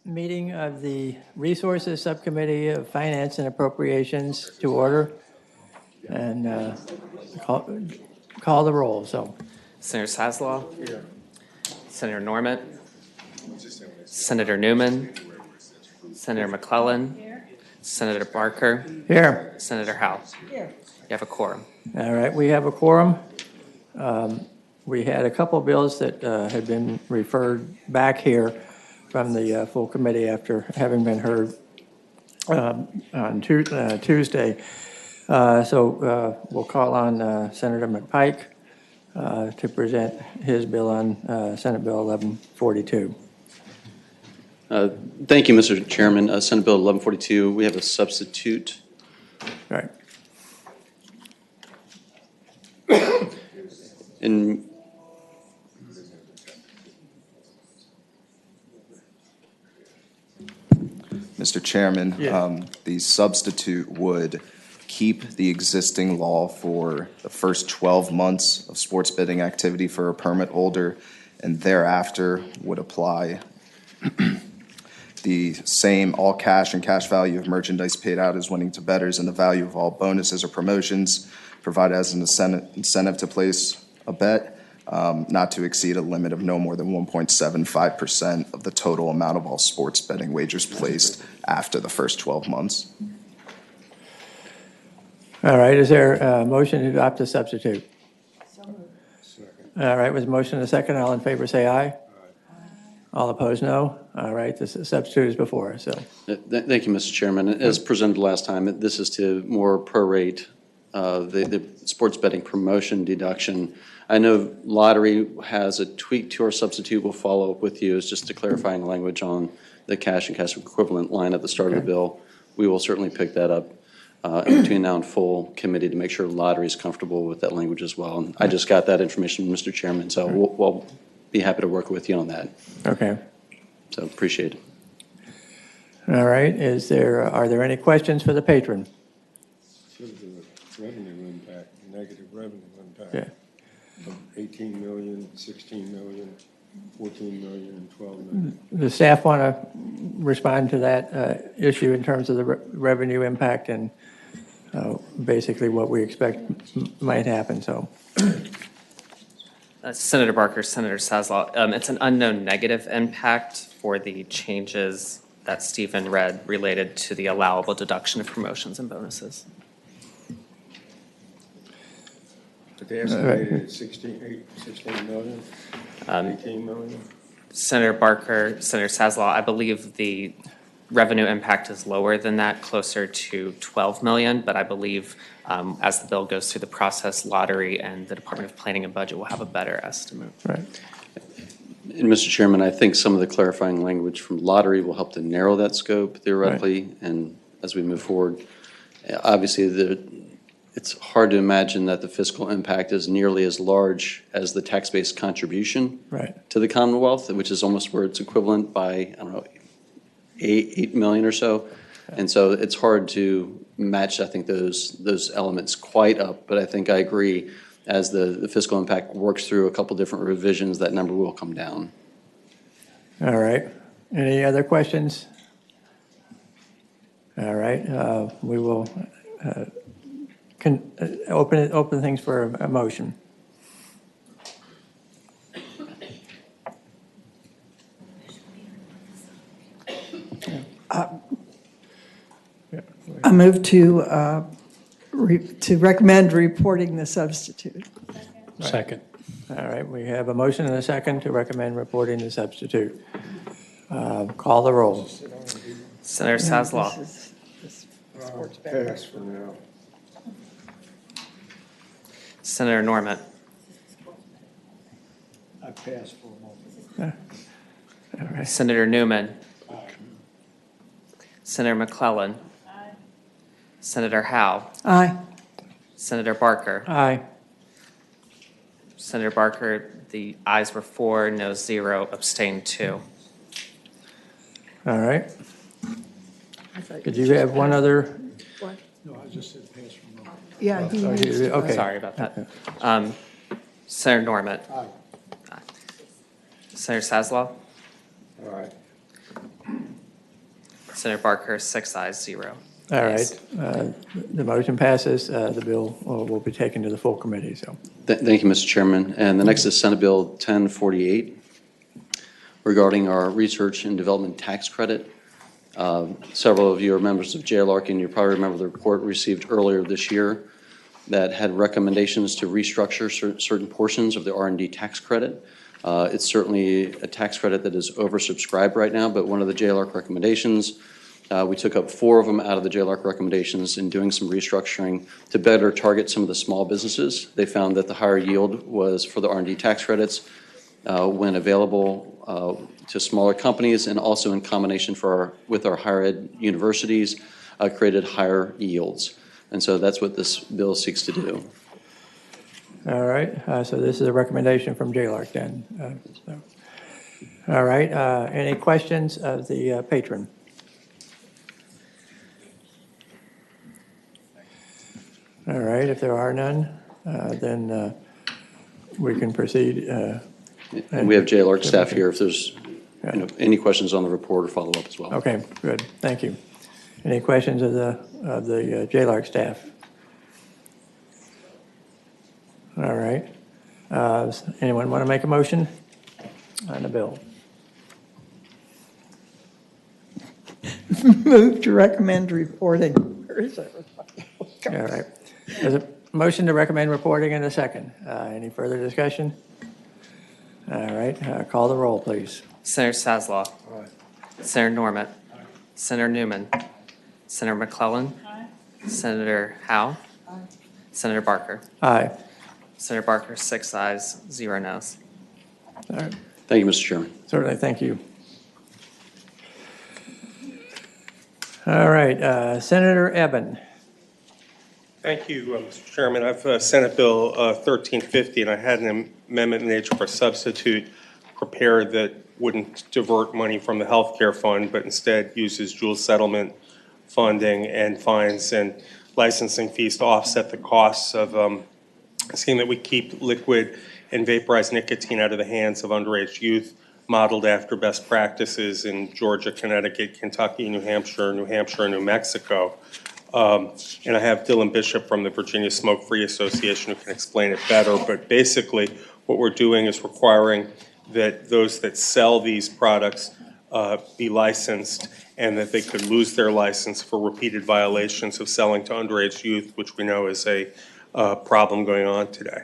meeting of the Resources Subcommittee of Finance and Appropriations to order, and call the roll. So, Senator Saslaw. Here. Senator Norment. Senator Newman. Senator McClellan. Here. Senator Barker. Here. Senator Howe. Here. You have a quorum. All right, we have a quorum. We had a couple of bills that had been referred back here from the full committee after having been heard on Tuesday. So we'll call on Senator McPike to present his bill on Senate Bill 1142. Thank you, Mr. Chairman. Senate Bill 1142, we have a substitute. Right. In Mr. Chairman, the substitute would keep the existing law for the first 12 months of sports betting activity for a permit holder, and thereafter would apply the same all cash and cash value of merchandise paid out as winning to bettors and the value of all bonuses or promotions provided as an incentive to place a bet, not to exceed a limit of no more than 1.75% of the total amount of all sports betting wagers placed after the first 12 months. All right, is there a motion to adopt the substitute? All right, with a motion and a second, all in favor say aye. All opposed, no. All right, the substitute is before us. So, Thank you, Mr. Chairman. As presented last time, this is to more prorate the sports betting promotion deduction. I know lottery has a tweak to our substitute. We'll follow up with you. It's just a clarifying language on the cash and cash equivalent line at the start of the bill. We will certainly pick that up between now and full committee to make sure lottery is comfortable with that language as well. And I just got that information, Mr. Chairman, so we'll be happy to work with you on that. okay. So appreciate it. All right, are there any questions for the patron? Sort of the revenue impact, negative revenue impact. Yeah. Of 18 million, 16 million, 14 million, and 12 million. The staff want to respond to that issue in terms of the revenue impact and basically what we expect might happen. So, Senator Barker, Senator Saslaw. It's an unknown negative impact for the changes that Stephen read related to the allowable deduction of promotions and bonuses. But they estimated 16 million, 18 million. Senator Barker, Senator Saslaw, I believe the revenue impact is lower than that, closer to 12 million, but I believe as the bill goes through the process, lottery and the Department of Planning and Budget will have a better estimate. right. And Mr. Chairman, I think some of the clarifying language from lottery will help to narrow that scope theoretically, and as we move forward. Obviously, it's hard to imagine that the fiscal impact is nearly as large as the tax-based contribution to the Commonwealth, which is almost where it's equivalent by, I don't know, 8 million or so. And so it's hard to match, I think, those elements quite up, but I think I agree as the fiscal impact works through a couple different revisions, that number will come down. All right. Any other questions? All right. We will open things for a motion. I move to recommend reporting the substitute. Second. All right, we have a motion and a second to recommend reporting the substitute. Call the roll. Senator Saslaw. Pass for now. Senator Norment. I pass for a moment. All right. Senator Newman. Senator McClellan. Senator Howe. Aye. Senator Barker. Aye. Senator Barker, the ayes were 4, no 0, abstained 2. All right. Did you have one other? What? No, I just said pass for a moment. Yeah, he needs to. Okay. Sorry about that. Senator Norment. Aye. Senator Saslaw. All right. Senator Barker, 6 ayes, 0 All nays. right. The motion passes. The bill will be taken to the full committee, so. Thank you, Mr. Chairman. And the next is Senate Bill 1048 regarding our research and development tax credit. Several of you are members of JLARC, and you probably remember the report received earlier this year that had recommendations to restructure certain portions of the R&D tax credit. It's certainly a tax credit that is oversubscribed right now, but one of the JLARC recommendations, we took up 4 of them out of the JLARC recommendations in doing some restructuring to better target some of the small businesses. They found that the higher yield was for the R&D tax credits when available to smaller companies, and also in combination with our higher ed universities, created higher yields. And so that's what this bill seeks to do. All right. So this is a recommendation from JLARC then. All right. Any questions of the patron? All right. If there are none, then we can proceed. And we have JLARC staff here if there's any questions on the report or follow up as well. Okay, good. Thank you. Any questions of the JLARC staff? All right. Anyone want to make a motion on the bill? Move to recommend reporting. Where is it? All right. There's a motion to recommend reporting in a second. Any further discussion? All right. Call the roll, please. Senator Saslaw. Senator Norment. Senator Newman. Senator McClellan. Senator Howe. Senator Barker. Aye. Senator Barker, 6 ayes, 0 noes. All right. Thank you, Mr. Chairman. Certainly, thank you. All right, Senator Eben. Thank you, Mr. Chairman. I've Senate Bill 1350, and I had an amendment in nature for substitute prepared that wouldn't divert money from the healthcare fund, but instead uses dual settlement funding and fines and licensing fees to offset the costs of seeing that we keep liquid and vaporized nicotine out of the hands of underage youth, modeled after best practices in Georgia, Connecticut, Kentucky, New Hampshire, and New Mexico. And I have Dylan Bishop from the Virginia Smoke-Free Association who can explain it better. But basically, what we're doing is requiring that those that sell these products be licensed, and that they could lose their license for repeated violations of selling to underage youth, which we know is a problem going on today.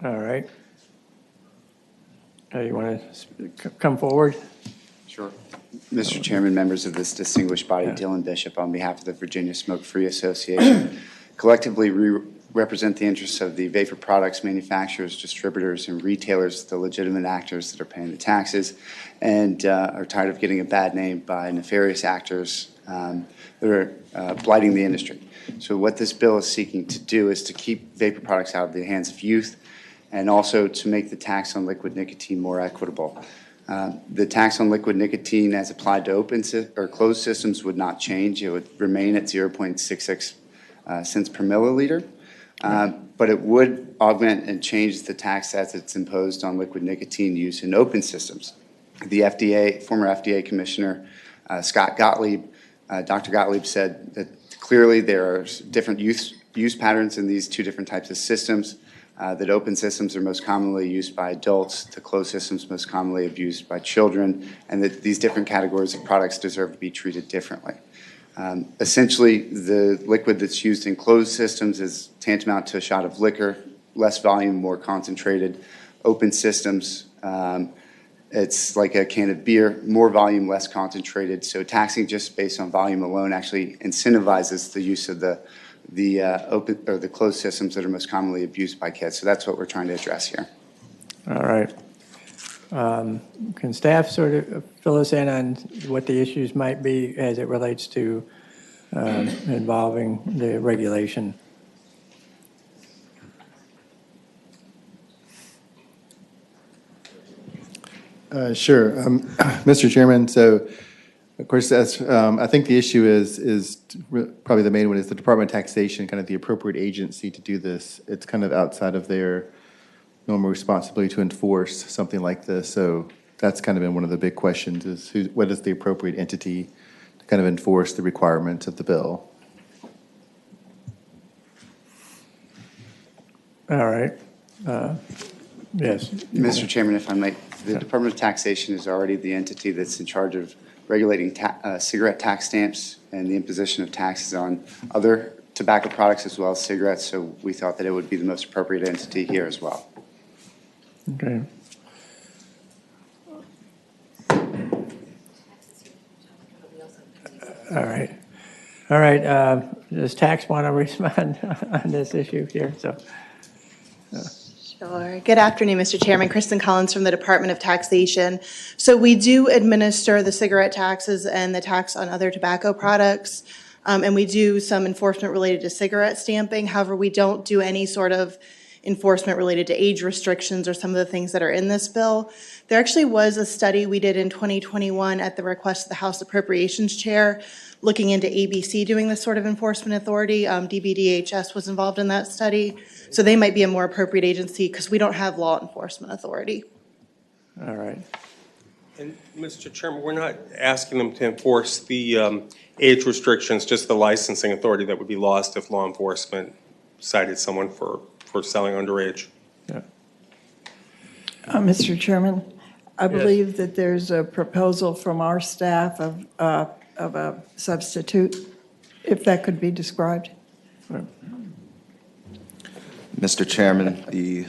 All right. You want to come forward? Sure. Mr. Chairman, members of this distinguished body, Dylan Bishop, on behalf of the Virginia Smoke-Free Association, collectively represent the interests of the vapor products manufacturers, distributors, and retailers, the legitimate actors that are paying the taxes, and are tired of getting a bad name by nefarious actors that are blighting the industry. So what this bill is seeking to do is to keep vapor products out of the hands of youth, and also to make the tax on liquid nicotine more equitable. The tax on liquid nicotine as applied to open or closed systems would not change. It would remain at 0.66 cents per milliliter, but it would augment and change the tax as it's imposed on liquid nicotine use in open systems. The FDA, former FDA Commissioner Scott Gottlieb, Dr. Gottlieb said that clearly there are different use patterns in these two different types of systems. That open systems are most commonly used by adults, the closed systems most commonly abused by children, and that these different categories of products deserve to be treated differently. Essentially, the liquid that's used in closed systems is tantamount to a shot of liquor, less volume, more concentrated. Open systems, it's like a can of beer, more volume, less concentrated. So taxing just based on volume alone actually incentivizes the use of the open or the closed systems that are most commonly abused by kids. So that's what we're trying to address here. All right. Can staff sort of fill us in on what the issues might be as it relates to involving the regulation? Sure. Mr. Chairman, so of course, as I think the issue is probably the main one is the Department of Taxation, kind of the appropriate agency to do this. It's kind of outside of their normal responsibility to enforce something like this. So that's kind of been one of the big questions is what is the appropriate entity to kind of enforce the requirements of the bill? All right. Yes. Mr. Chairman, if I might, the Department of Taxation is already the entity that's in charge of regulating cigarette tax stamps and the imposition of taxes on other tobacco products as well as cigarettes, so we thought that it would be the most appropriate entity here as well. Okay. All right. All right. Does tax want to respond on this issue here? So, Sure. Good afternoon, Mr. Chairman. Kristen Collins from the Department of Taxation. So we do administer the cigarette taxes and the tax on other tobacco products, and we do some enforcement related to cigarette stamping. However, we don't do any sort of enforcement related to age restrictions or some of the things that are in this bill. There actually was a study we did in 2021 at the request of the House Appropriations Chair looking into ABC doing this sort of enforcement authority. DBDHS was involved in that study. So they might be a more appropriate agency because we don't have law enforcement authority. all right. And, Mr. Chairman, we're not asking them to enforce the age restrictions, just the licensing authority that would be lost if law enforcement cited someone for selling underage. Yeah. Mr. Chairman, I believe that there's a proposal from our staff of a substitute, if that could be described. Mr. Chairman, the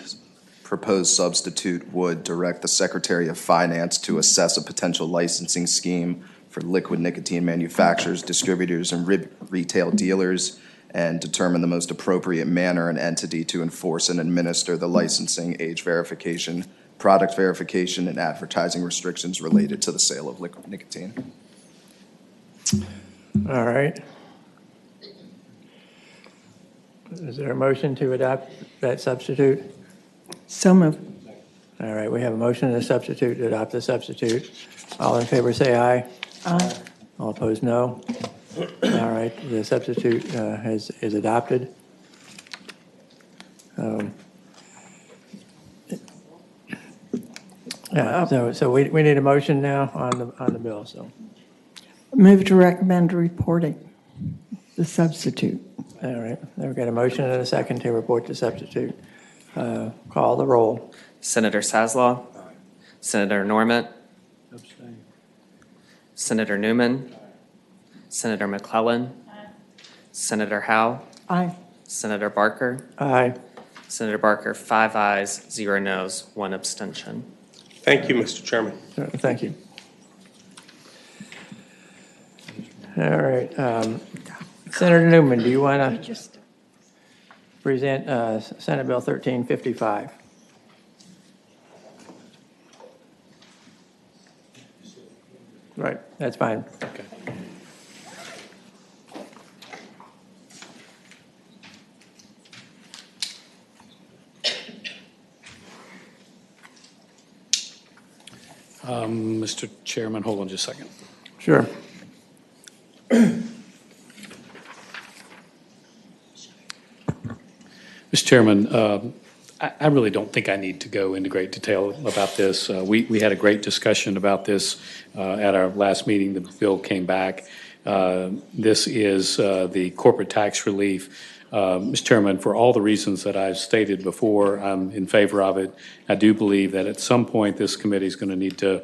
proposed substitute would direct the Secretary of Finance to assess a potential licensing scheme for liquid nicotine manufacturers, distributors, and retail dealers, and determine the most appropriate manner and entity to enforce and administer the licensing, age verification, product verification, and advertising restrictions related to the sale of liquid nicotine. All right. Is there a motion to adopt that substitute? So moved. All right, we have a motion and a substitute to adopt the substitute. All in favor, say aye. Aye. All opposed, no. All right, the substitute is adopted. Yeah, so we need a motion now on the bill, so. Move to recommend reporting the substitute. All right, we've got a motion and a second to report the substitute. Call the roll. Senator Saslaw. Senator Norment. Senator Newman. Senator McClellan. Senator Howe. Aye. Senator Barker. Aye. Senator Barker, 5 ayes, 0 noes, 1 abstention. Thank you, Mr. Chairman. Thank you. All right. Senator Newman, do you want to present Senate Bill 1355? Right, that's fine. Okay. Mr. Chairman, hold on just a second. Sure. Mr. Chairman, I really don't think I need to go into great detail about this. We had a great discussion about this at our last meeting. The bill came back. This is the corporate tax relief. Mr. Chairman, for all the reasons that I've stated before, I'm in favor of it. I do believe that at some point this committee is going to need to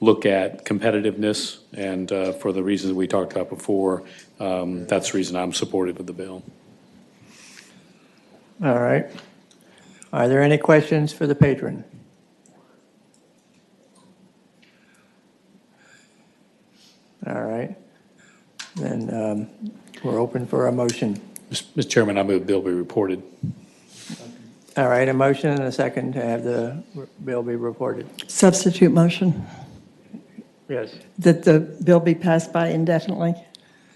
look at competitiveness, and for the reasons we talked about before, that's the reason I'm supportive of the bill. All right. Are there any questions for the patron? All right. Then we're open for a motion. Mr. Chairman, I move the bill be reported. All right, a motion and a second to have the bill be reported. Substitute motion Yes. that the bill be passed by indefinitely.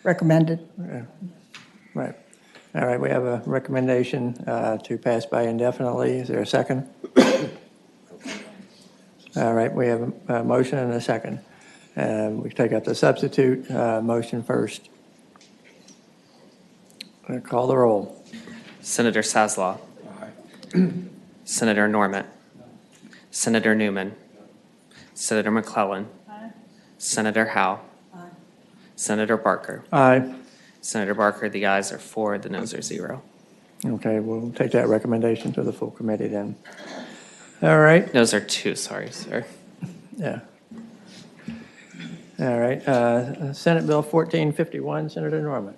Recommended. Right. All right, we have a recommendation to pass by indefinitely. Is there a second? All right, we have a motion and a second. We take up the substitute motion first. Call the roll. Senator Saslaw. Senator Norment. Senator Newman. Senator McClellan. Senator Howe. Senator Barker. Aye. Senator Barker, the ayes are 4, the noes are 0. Okay, we'll take that recommendation to the full committee then. All right, Noes are 2, sorry, sir. yeah. All right, Senate Bill 1451, Senator Norman.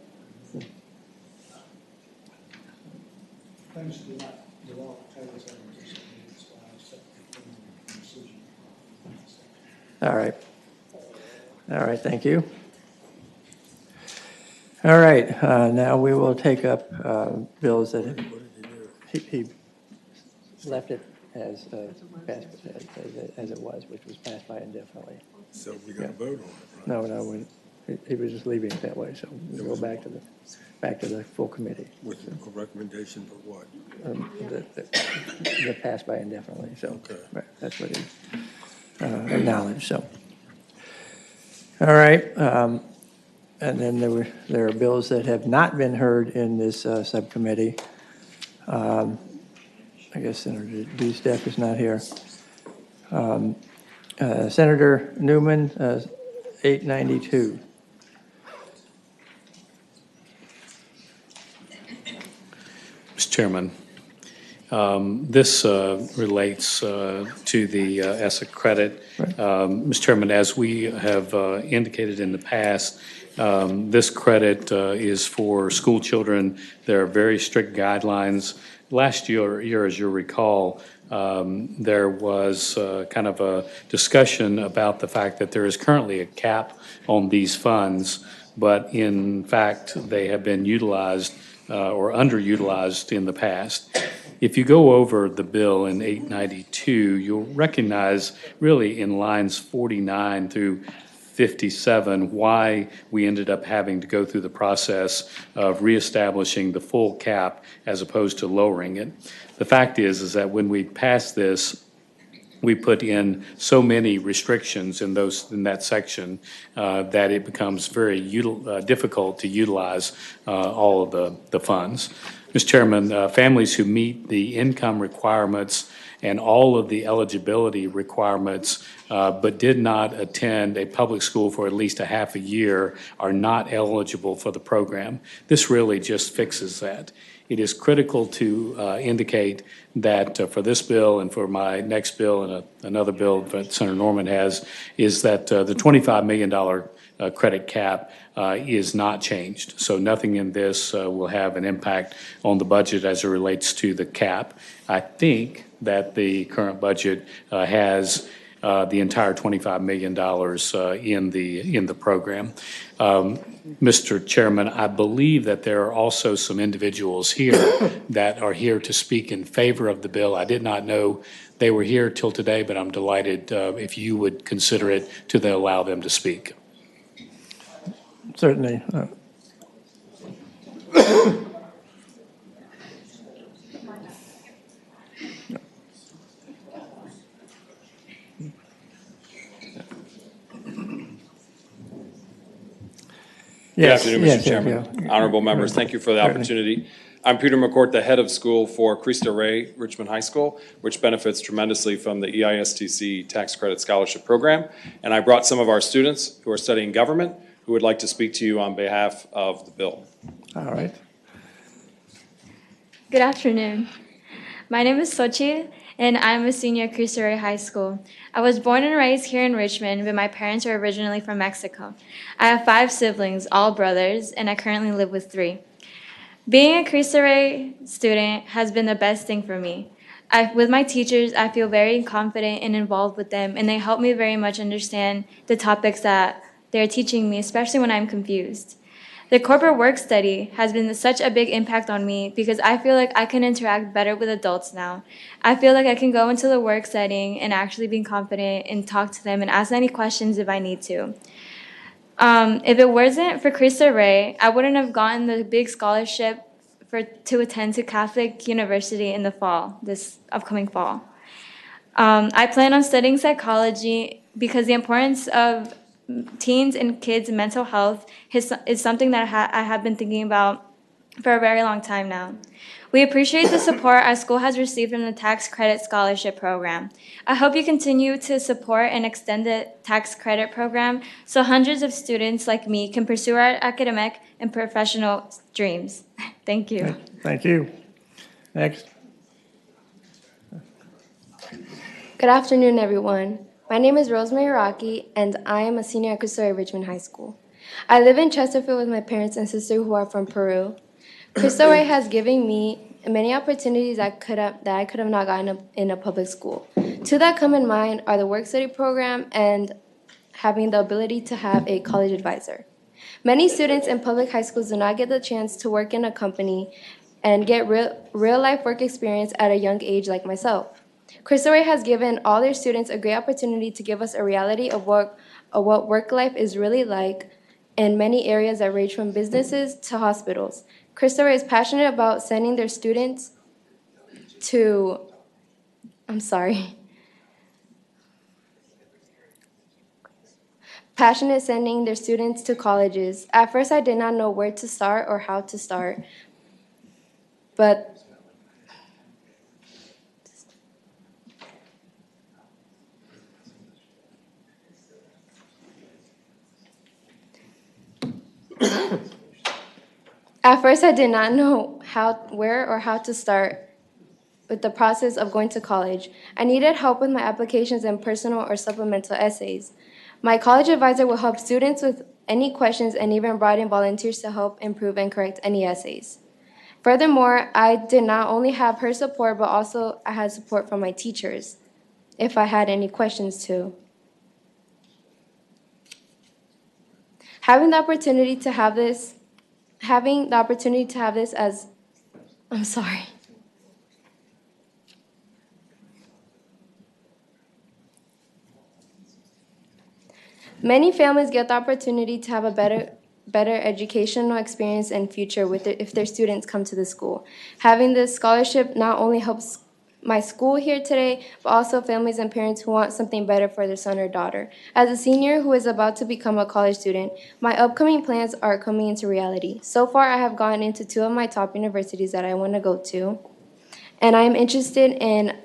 All right. All right, thank you. All right, now we will take up bills that he left it as passed, as it was, which was passed by indefinitely. So we got to vote on it. No, he was just leaving it that way, so we'll go back to the full committee. With a recommendation for what? The passed by indefinitely, so Okay. right, that's what he acknowledged, so. All right, and then there are bills that have not been heard in this subcommittee. I guess Senator D-Steph is not here. Senator Newman, 892. Mr. Chairman, this relates to the SFAC credit. Mr. Chairman, as we have indicated in the past, this credit is for school children. There are very strict guidelines. Last year, as you'll recall, there was kind of a discussion about the fact that there is currently a cap on these funds, but in fact, they have been utilized or underutilized in the past. If you go over the bill in 892, you'll recognize really in lines 49 through 57 why we ended up having to go through the process of reestablishing the full cap as opposed to lowering it. The fact is that when we passed this, we put in so many restrictions in that section that it becomes very difficult to utilize all of the funds. Mr. Chairman, families who meet the income requirements and all of the eligibility requirements but did not attend a public school for at least a half a year are not eligible for the program. This really just fixes that. It is critical to indicate that for this bill and for my next bill and another bill that Senator Norman has, is that the $25 million credit cap is not changed. So nothing in this will have an impact on the budget as it relates to the cap. I think that the current budget has the entire $25 million in the program. Mr. Chairman, I believe that there are also some individuals here that are here to speak in favor of the bill. I did not know they were here till today, but I'm delighted if you would consider it to allow them to speak. Certainly. Good afternoon, Yes, Mr. Chairman. Honorable members, thank you for the opportunity. I'm Peter McCourt, the head of school for Cristo Rey Richmond High School, which benefits tremendously from the EISTC Tax Credit Scholarship Program. And I brought some of our students who are studying government who would like to speak to you on behalf of the bill. All right. Good afternoon. My name is Sochi, and I'm a senior at Cristo Rey High School. I was born and raised here in Richmond, but my parents are originally from Mexico. I have 5 siblings, all brothers, and I currently live with 3. Being a Cristo Rey student has been the best thing for me. With my teachers, I feel very confident and involved with them, and they help me very much understand the topics that they're teaching me, especially when I'm confused. The corporate work study has been such a big impact on me because I feel like I can interact better with adults now. I feel like I can go into the work setting and actually be confident and talk to them and ask any questions if I need to. If it wasn't for Cristo Rey, I wouldn't have gotten the big scholarship to attend to Catholic University in the fall, this upcoming fall. I plan on studying psychology because the importance of teens and kids' mental health is something that I have been thinking about for a very long time now. We appreciate the support our school has received from the Tax Credit Scholarship Program. I hope you continue to support and extend the tax credit program so hundreds of students like me can pursue our academic and professional dreams. Thank you. Thank you. Next. Good afternoon, everyone. My name is Rosemary Rocky, and I am a senior at Cristo Rey Richmond High School. I live in Chesterfield with my parents and sister who are from Peru. Cristo Rey has given me many opportunities that I could have not gotten in a public school. Two that come in mind are the work study program and having the ability to have a college advisor. Many students in public high schools do not get the chance to work in a company and get real-life work experience at a young age like myself. Cristo Rey has given all their students a great opportunity to give us a reality of what work life is really like in many areas that range from businesses to hospitals. Cristo Rey is passionate about sending their students to, passionate sending their students to colleges. At first, I did not know where to start or how to start, but where or how to start with the process of going to college. I needed help with my applications and personal or supplemental essays. My college advisor will help students with any questions and even brought in volunteers to help improve and correct any essays. Furthermore, I did not only have her support, but also I had support from my teachers if I had any questions too. Having the opportunity to have this as, Many families get the opportunity to have a better educational experience and future if their students come to the school. Having this scholarship not only helps my school here today, but also families and parents who want something better for their son or daughter. As a senior who is about to become a college student, my upcoming plans are coming into reality. So far, I have gone into 2 of my top universities that I want to go to, and I am interested in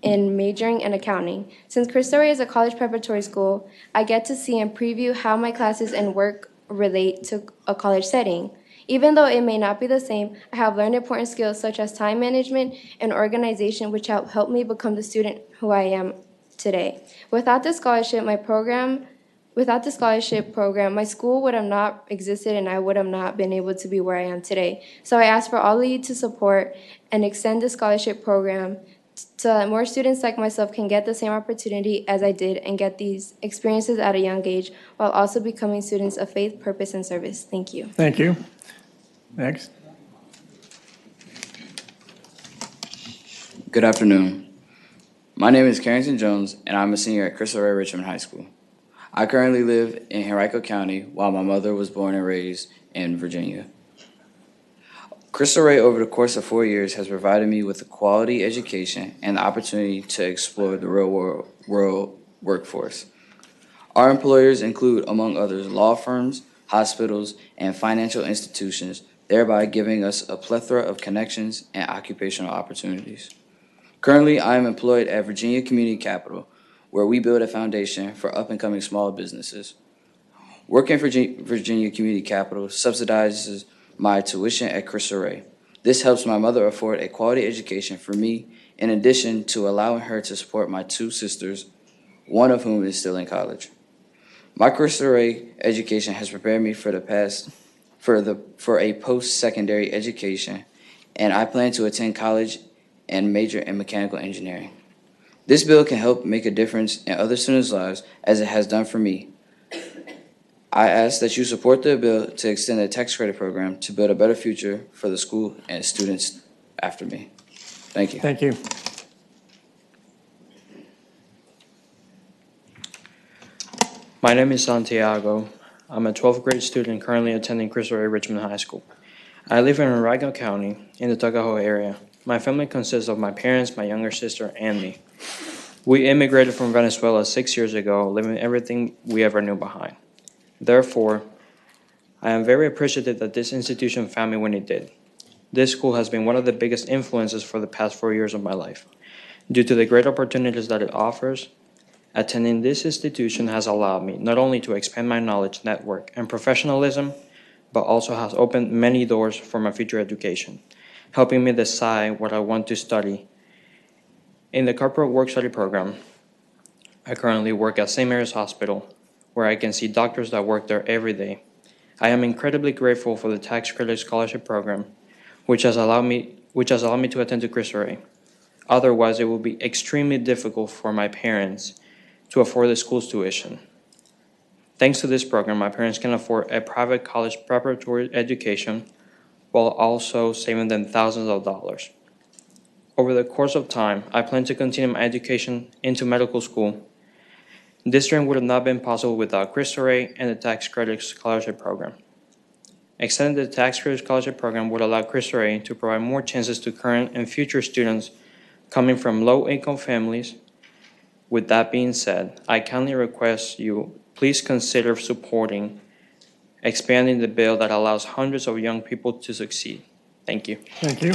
majoring in accounting. Since Cristo Rey is a college preparatory school, I get to see and preview how my classes and work relate to a college setting. Even though it may not be the same, I have learned important skills such as time management and organization, which have helped me become the student who I am today. Without the scholarship program, my school would have not existed and I would have not been able to be where I am today. So I ask for all of you to support and extend the scholarship program so that more students like myself can get the same opportunity as I did and get these experiences at a young age while also becoming students of faith, purpose, and service. Thank you. Thank you. Next. Good afternoon. My name is Carrington Jones, and I'm a senior at Cristo Rey Richmond High School. I currently live in Henrico County, while my mother was born and raised in Virginia. Cristo Rey, over the course of 4 years, has provided me with a quality education and the opportunity to explore the real world workforce. Our employers include, among others, law firms, hospitals, and financial institutions, thereby giving us a plethora of connections and occupational opportunities. Currently, I am employed at Virginia Community Capital, where we build a foundation for up-and-coming small businesses. Working for Virginia Community Capital subsidizes my tuition at Cristo Rey. This helps my mother afford a quality education for me, in addition to allowing her to support my 2 sisters, one of whom is still in college. My Cristo Rey education has prepared me for a post-secondary education, and I plan to attend college and major in mechanical engineering. This bill can help make a difference in other students' lives as it has done for me. I ask that you support the bill to extend the tax credit program to build a better future for the school and students after me. Thank you. Thank you. My name is Santiago. I'm a 12th grade student currently attending Cristo Rey Richmond High School. I live in Henrico County in the Tuckahoe area. My family consists of my parents, my younger sister, and me. We immigrated from Venezuela 6 years ago, leaving everything we ever knew behind. Therefore, I am very appreciative that this institution found me when it did. This school has been one of the biggest influences for the past 4 years of my life. Due to the great opportunities that it offers, attending this institution has allowed me not only to expand my knowledge network and professionalism, but also has opened many doors for my future education, helping me decide what I want to study. In the corporate work study program, I currently work at St. Mary's Hospital, where I can see doctors that work there every day. I am incredibly grateful for the tax credit scholarship program, which has allowed me to attend to Cristo Rey. Otherwise, it will be extremely difficult for my parents to afford the school's tuition. Thanks to this program, my parents can afford a private college preparatory education while also saving them thousands of dollars. Over the course of time, I plan to continue my education into medical school. This dream would have not been possible without Cristo Rey and the tax credit scholarship program. Extending the tax credit scholarship program would allow Cristo Rey to provide more chances to current and future students coming from low-income families. With that being said, I kindly request you please consider supporting expanding the bill that allows hundreds of young people to succeed. Thank you. Thank you.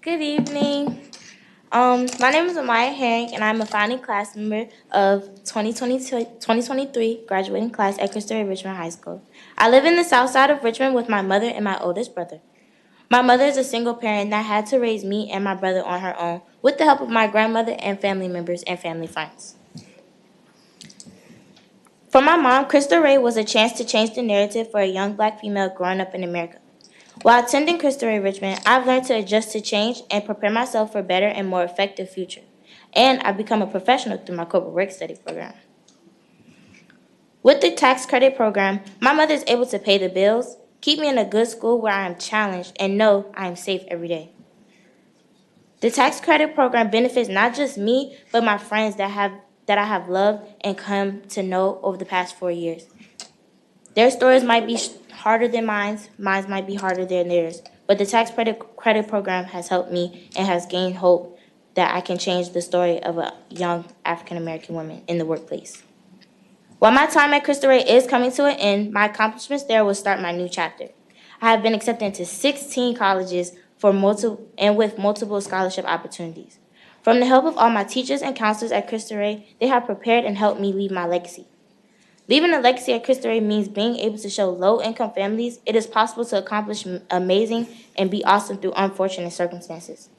Good evening. My name is Amaya Herring, and I'm a founding class member of 2023 graduating class at Cristo Rey Richmond High School. I live in the south side of Richmond with my mother and my oldest brother. My mother is a single parent that had to raise me and my brother on her own with the help of my grandmother and family members and family friends. For my mom, Cristo Rey was a chance to change the narrative for a young black female growing up in America. While attending Cristo Rey Richmond, I've learned to adjust to change and prepare myself for a better and more effective future. And I've become a professional through my corporate work study program. With the tax credit program, my mother is able to pay the bills, keep me in a good school where I am challenged, and know I am safe every day. The tax credit program benefits not just me, but my friends that I have loved and come to know over the past 4 years. Their stories might be harder than mine might be harder than theirs, but the tax credit program has helped me and has gained hope that I can change the story of a young African-American woman in the workplace. While my time at Cristo Rey is coming to an end, my accomplishments there will start my new chapter. I have been accepted into 16 colleges with multiple scholarship opportunities. From the help of all my teachers and counselors at Cristo Rey, they have prepared and helped me leave my legacy. Leaving a legacy at Cristo Rey means being able to show low-income families it is possible to accomplish amazing and be awesome through unfortunate circumstances.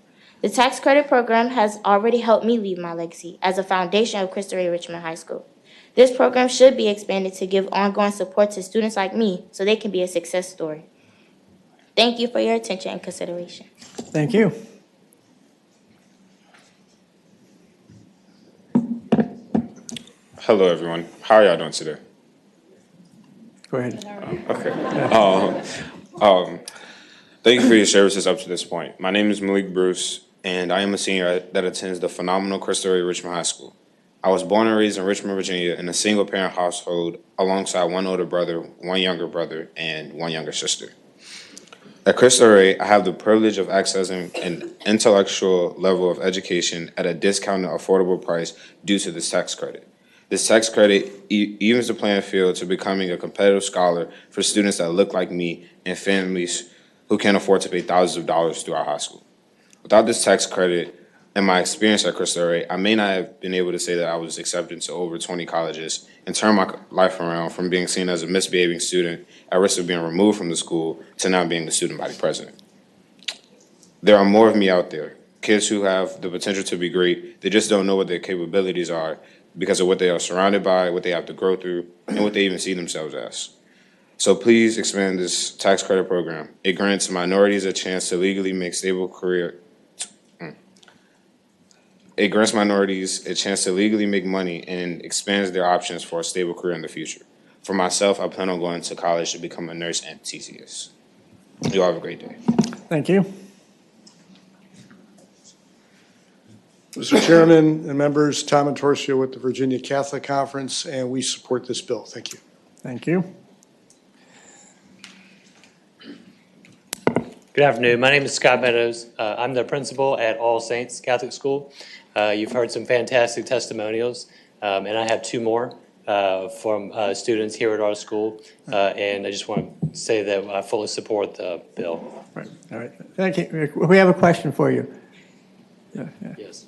The tax credit program has already helped me leave my legacy as a foundation of Cristo Rey Richmond High School. This program should be expanded to give ongoing support to students like me so they can be a success story. Thank you for your attention and consideration. Thank you. Hello, everyone. How are y'all doing today? Go ahead. Okay. Thank you for your services up to this point. My name is Malik Bruce, and I am a senior that attends the phenomenal Cristo Rey Richmond High School. I was born and raised in Richmond, Virginia, in a single-parent household alongside one older brother, one younger brother, and one younger sister. At Cristo Rey, I have the privilege of accessing an intellectual level of education at a discounted, affordable price due to this tax credit. This tax credit evens the playing field to becoming a competitive scholar for students that look like me and families who can't afford to pay thousands of dollars through our high school. Without this tax credit and my experience at Cristo Rey, I may not have been able to say that I was accepted to over 20 colleges and turn my life around from being seen as a misbehaving student at risk of being removed from the school to now being the student body president. There are more of me out there, kids who have the potential to be great. They just don't know what their capabilities are because of what they are surrounded by, what they have to grow through, and what they even see themselves as. So please expand this tax credit program. It grants minorities a chance to legally make stable career. It grants minorities a chance to legally make money and expands their options for a stable career in the future. For myself, I plan on going to college to become a nurse and TCS. You all have a great day. Thank you. Mr. Chairman and members, Tom Antorcio with the Virginia Catholic Conference, and we support this bill. Thank you. Thank you. Good afternoon. My name is Scott Meadows. I'm the principal at All Saints Catholic School. You've heard some fantastic testimonials, and I have two more. from students here at our school, and I just want to say that I fully support the bill. Right, all right. Thank you. We have a question for you. Yes.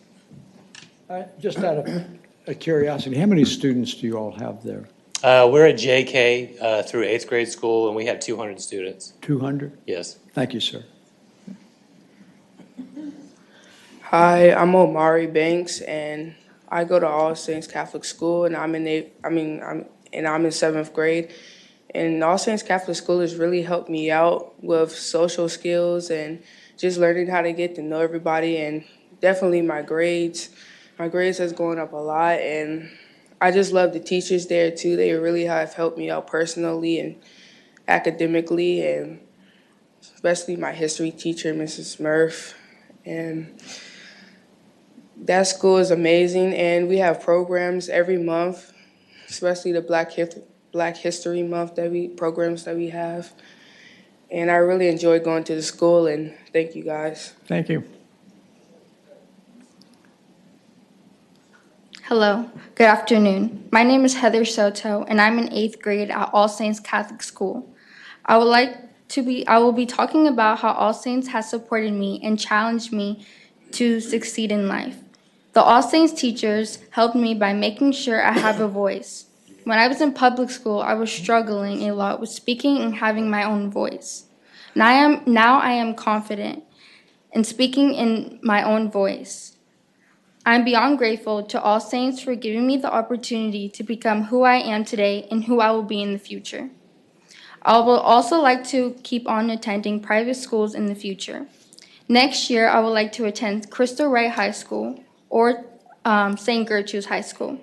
Just out of curiosity, how many students do you all have there? We're at JK through 8th grade school, and we have 200 students. 200? Yes. Thank you, sir. Hi, I'm Omari Banks, and I go to All Saints Catholic School, and I'm in 7th grade. And All Saints Catholic School has really helped me out with social skills and just learning how to get to know everybody, and definitely my grades. My grades has gone up a lot, and I just love the teachers there too. They really have helped me out personally and academically, and especially my history teacher, Mrs. Murph. And that school is amazing, and we have programs every month, especially the Black History Month programs that we have. And I really enjoy going to the school, and thank you guys. Thank you. Hello, good afternoon. My name is Heather Soto, and I'm in 8th grade at All Saints Catholic School. I will be talking about how All Saints has supported me and challenged me to succeed in life. The All Saints teachers helped me by making sure I have a voice. When I was in public school, I was struggling a lot with speaking and having my own voice. Now I am confident in speaking in my own voice. I'm beyond grateful to All Saints for giving me the opportunity to become who I am today and who I will be in the future. I will also like to keep on attending private schools in the future. Next year, I would like to attend Cristo Rey High School or St. Gertrude's High School.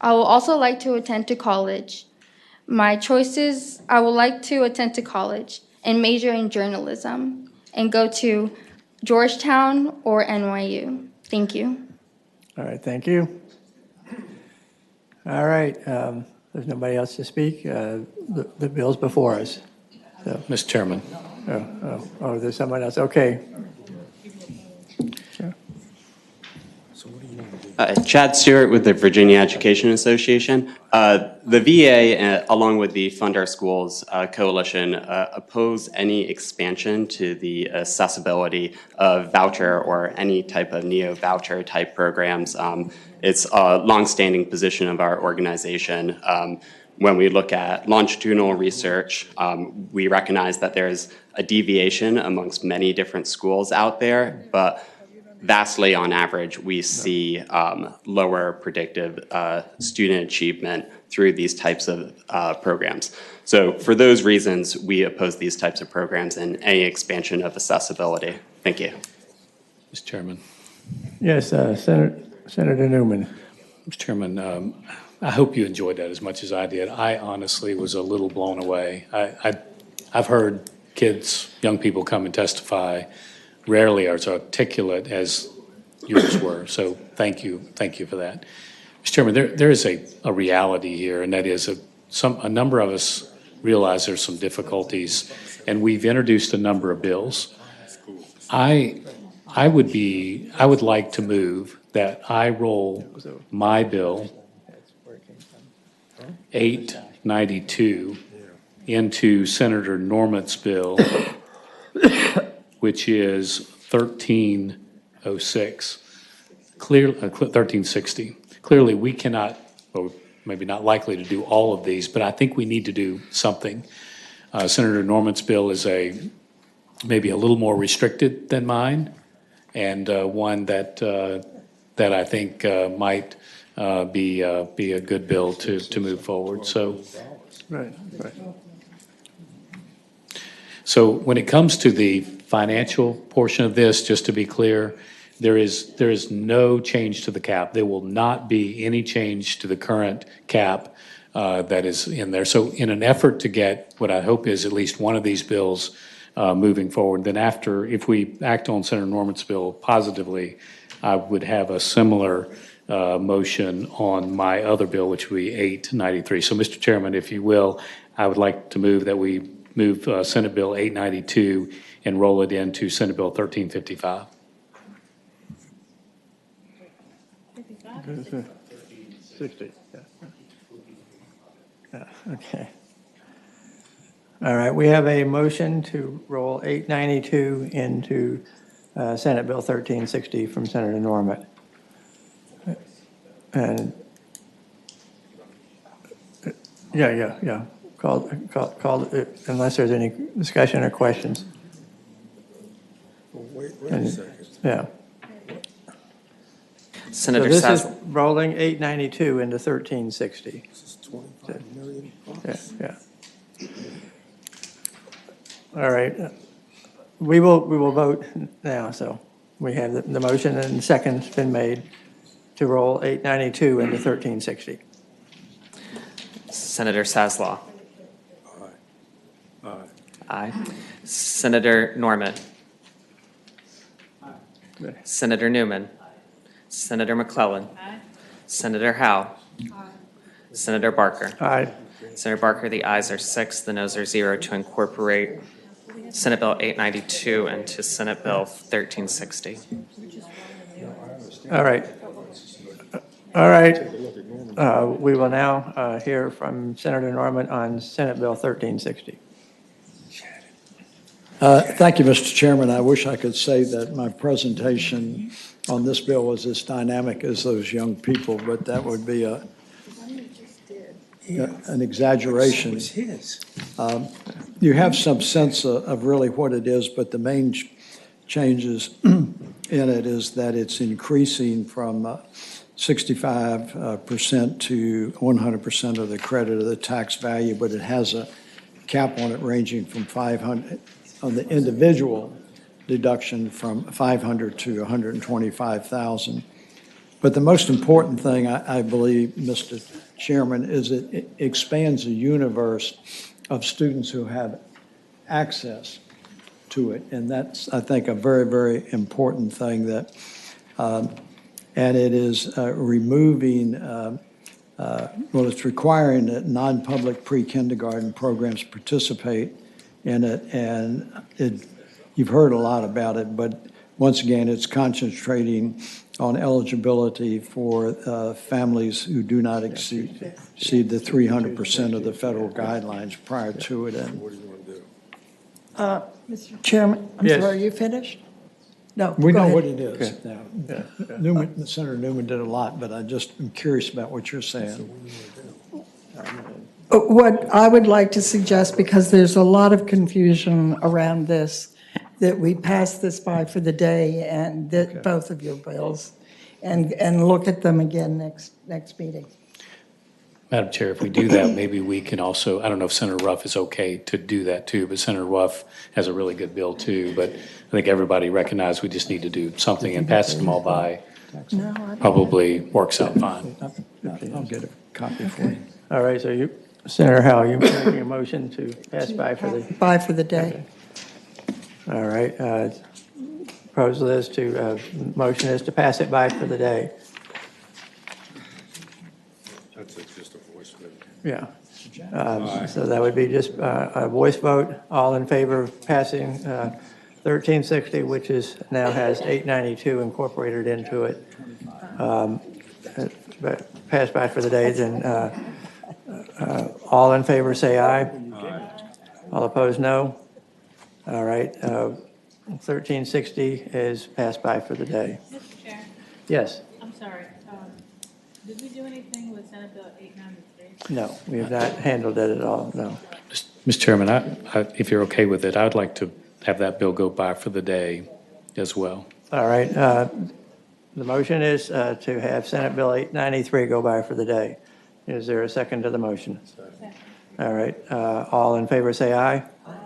I will also like to attend to college. My choices, I would like to attend to college and major in journalism and go to Georgetown or NYU. Thank you. All right, thank you. All right, there's nobody else to speak. The bill's before us. So. Mr. Chairman. Oh, there's someone else. Okay. Chad Stewart with the Virginia Education Association. The VA, along with the Fund Our Schools Coalition, oppose any expansion to the accessibility of voucher or any type of neo-voucher type programs. It's a longstanding position of our organization. When we look at longitudinal research, we recognize that there's a deviation amongst many different schools out there, but vastly on average, we see lower predictive student achievement through these types of programs. So for those reasons, we oppose these types of programs and any expansion of accessibility. Thank you. Mr. Chairman. Yes, Senator Newman. Mr. Chairman, I hope you enjoyed that as much as I did. I honestly was a little blown away. I've heard kids, young people come and testify rarely are as articulate as yours were. So thank you for that. Mr. Chairman, there is a reality here, and that is a number of us realize there's some difficulties, and we've introduced a number of bills. I would like to move that I roll my bill 892 into Senator Norman's bill, which is 1306, 1360. Clearly, we cannot, or maybe not likely to do all of these, but I think we need to do something. Senator Norman's bill is maybe a little more restricted than mine, and one that I think might be a good bill to move forward. So. Right. So when it comes to the financial portion of this, just to be clear, there is no change to the cap. There will not be any change to the current cap that is in there. So in an effort to get what I hope is at least one of these bills moving forward, then if we act on Senator Norman's bill positively, I would have a similar motion on my other bill, which would be 893. So, Mr. Chairman, if you will, I would like to move that we move Senate Bill 892 and roll it into Senate Bill 1355. 60. Okay. All right, we have a motion to roll 892 into Senate Bill 1360 from Senator Norman. And, yeah. Call, unless there's any discussion or questions. Wait a second. Yeah. Senator So this is Sassler. rolling 892 into 1360. This is 25 million bucks. Yeah. All right. We will vote now, so we have the motion and the second's been made to roll 892 into 1360. Senator Saslaw. Aye. Aye. Senator Norman. Senator Newman. Senator McClellan. Senator Howe. Senator Barker. Aye. Senator Barker, the ayes are 6, the noes are 0 to incorporate Senate Bill 892 into Senate Bill 1360. All right. All right. We will now hear from Senator Norman on Senate Bill 1360. Thank you, Mr. Chairman. I wish I could say that my presentation on this bill was as dynamic as those young people, but that would be an exaggeration. You have some sense of really what it is, but the main changes in it is that it's increasing from 65% to 100% of the credit of the tax value, but it has a cap on it ranging from 500 on the individual deduction from 500 to 125,000. But the most important thing, I believe, Mr. Chairman, is it expands the universe of students who have access to it. And that's, I think, a very, very important thing that, and it is removing, well, it's requiring that non-public pre-kindergarten programs participate in it. And you've heard a lot about it, but once again, it's concentrating on eligibility for families who do not exceed the 300% of the federal guidelines prior to it. And Mr. Chairman, I'm Yes. sorry, you finished? No, we go know ahead. what it is now. Senator Newman did a lot, but I just am curious about what you're saying. What I would like to suggest, because there's a lot of confusion around this, that we pass this by for the day and that both of your bills and look at them again next meeting. Madam Chair, if we do that, maybe we can also, I don't know if Senator Ruff is okay to do that too, but Senator Ruff has a really good bill too. But I think everybody recognizes we just need to do something, and passing them all by probably works out fine. I'll get a copy for you. All right, so Senator Howe, you making a motion to pass by for the... By for the day. All right. Proposal is motion is to pass it by for the day. That's just a voice vote. Yeah. So that would be just a voice vote. All in favor of passing 1360, which now has 892 incorporated into it. Pass by for the day, then all in favor say aye. All opposed, no. All right. 1360 is passed by for the day. Mr. Chair? Yes. I'm sorry. Did we do anything with Senate Bill 893? No, we have not handled it at all, no. Mr. Chairman, if you're okay with it, I'd like to have that bill go by for the day as well. All right. The motion is to have Senate Bill 893 go by for the day. Is there a second to the motion? Second. All right. All in favor say aye. Aye.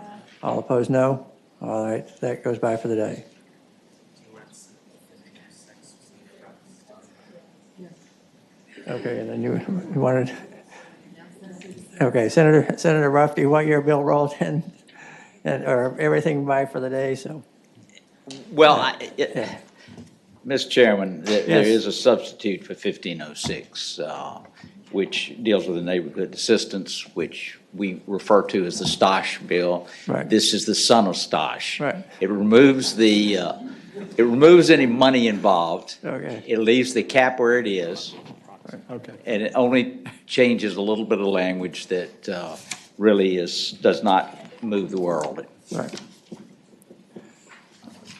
All opposed, no. All right. That goes by for the day. Okay, and then you wanted, okay, Senator Ruff, do you want your bill rolled in or everything by for the day, so? Well, Mr. Chairman, there Yes. is a substitute for 1506, which deals with the neighborhood assistance, which we refer to as the STOSH bill. Right. This is the son of STOSH. Right. It removes it removes any money involved. Okay. It leaves the cap where it is. Okay. And it only changes a little bit of language that really does not move the world. Right.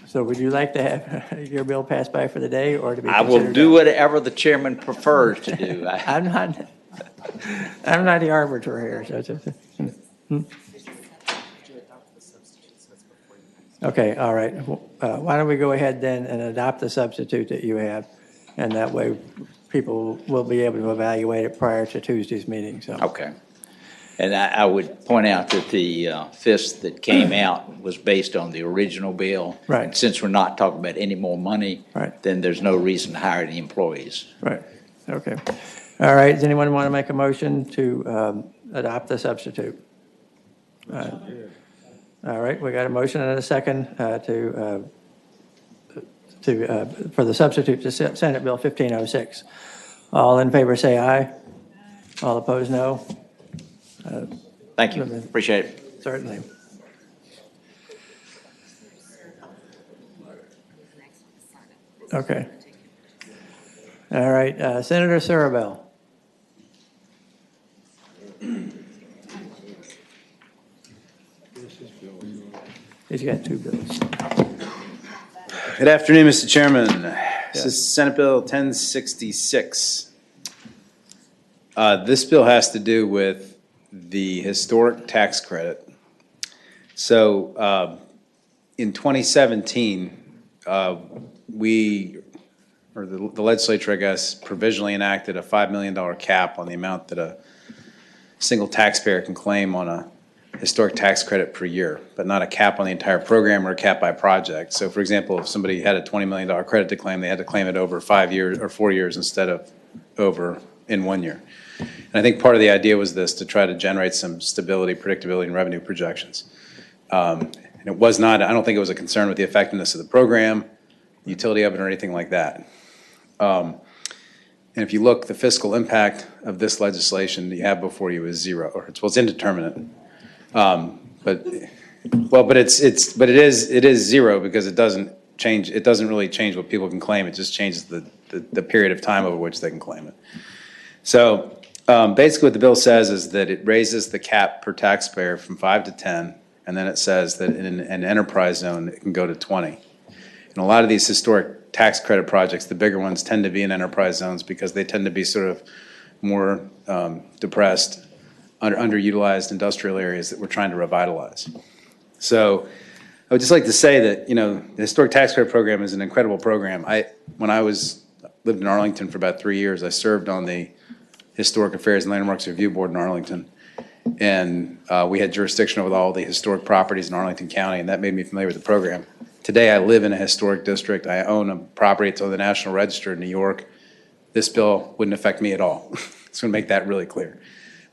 So would you like to have your bill passed by for the day or to be I considered? will do whatever the chairman prefers to do. I'm not the arbiter here, so it's, Okay, all right. Why don't we go ahead then and adopt the substitute that you have? And that way, people will be able to evaluate it prior to Tuesday's meeting, so. Okay. And I would point out that the FISC that came out was based on the original bill. Right. And since we're not talking about any more money, Right. then there's no reason to hire any employees. Right, okay. All right, does anyone want to make a motion to adopt the substitute? All right, we got a motion and a second for the substitute to Senate Bill 1506. All in favor say aye. All opposed, no. Thank you, appreciate it. Certainly. Okay. All right, Senator Surabel. He's got two bills. Good afternoon, Mr. Chairman. This is Senate Bill 1066. This bill has to do with the historic tax credit. So in 2017, the legislature, I guess, provisionally enacted a $5 million cap on the amount that a single taxpayer can claim on a historic tax credit per year, but not a cap on the entire program or a cap by project. So for example, if somebody had a $20 million credit to claim, they had to claim it over 5 years or 4 years instead of over in 1 year. And I think part of the idea was this, to try to generate some stability, predictability, and revenue projections. And it was not, I don't think it was a concern with the effectiveness of the program, utility of it, or anything like that. And if you look, the fiscal impact of this legislation that you have before you is zero, or it's indeterminate. But it is zero because it doesn't change. It doesn't really change what people can claim. It just changes the period of time over which they can claim it. So basically, what the bill says is that it raises the cap per taxpayer from 5 to 10, and then it says that in an enterprise zone it can go to 20. And a lot of these historic tax credit projects, the bigger ones, tend to be in enterprise zones because they tend to be sort of more depressed, underutilized industrial areas that we're trying to revitalize. So I would just like to say that, the Historic Tax Credit Program is an incredible program. When I lived in Arlington for about 3 years, I served on the Historic Affairs and Landmarks Review Board in Arlington. And we had jurisdiction over all the historic properties in Arlington County, and that made me familiar with the program. Today, I live in a historic district. I own a property that's on the National Register in New York. This bill wouldn't affect me at all. Just want to make that really clear.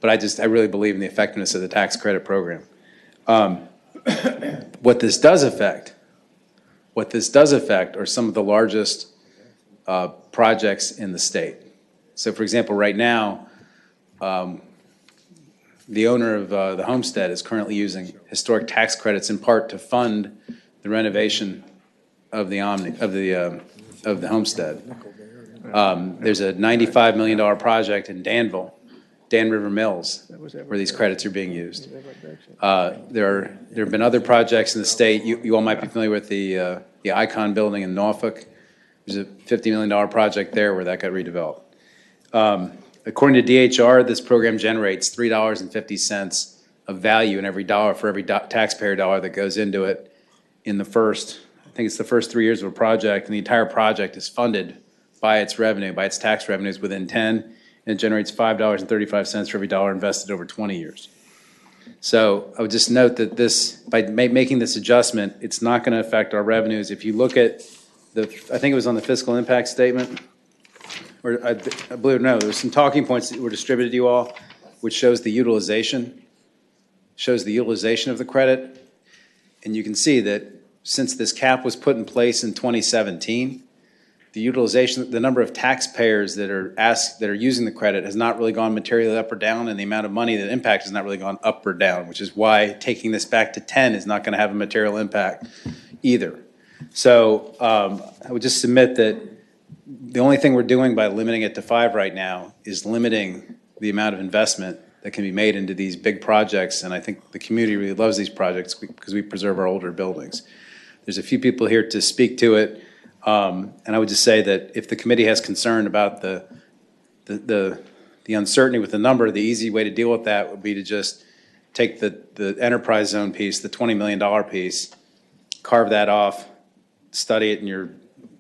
But I really believe in the effectiveness of the tax credit program. What this does affect are some of the largest projects in the state. So for example, right now, the owner of the homestead is currently using historic tax credits in part to fund the renovation of the homestead. There's a $95 million project in Danville, Dan River Mills, where these credits are being used. There have been other projects in the state. You all might be familiar with the Icon building in Norfolk. There's a $50 million project there where that got redeveloped. According to DHR, this program generates $3.50 of value in every dollar for every taxpayer dollar that goes into it in the first 3 years of a project, and the entire project is funded by its revenue, by its tax revenues within 10, and it generates $5.35 for every dollar invested over 20 years. So I would just note that by making this adjustment, it's not going to affect our revenues. If you look at I think it was on the fiscal impact statement, or I believe it or no, there were some talking points that were distributed to you all, which shows the utilization of the credit. And you can see that since this cap was put in place in 2017, the number of taxpayers that are using the credit has not really gone materially up or down, and the amount of money that impact has not really gone up or down, which is why taking this back to 10 is not going to have a material impact either. So I would just submit that the only thing we're doing by limiting it to 5 right now is limiting the amount of investment that can be made into these big projects. And I think the community really loves these projects because we preserve our older buildings. There's a few people here to speak to it. And I would just say that if the committee has concern about the uncertainty with the number, the easy way to deal with that would be to just take the enterprise zone piece, the $20 million piece, carve that off, study it in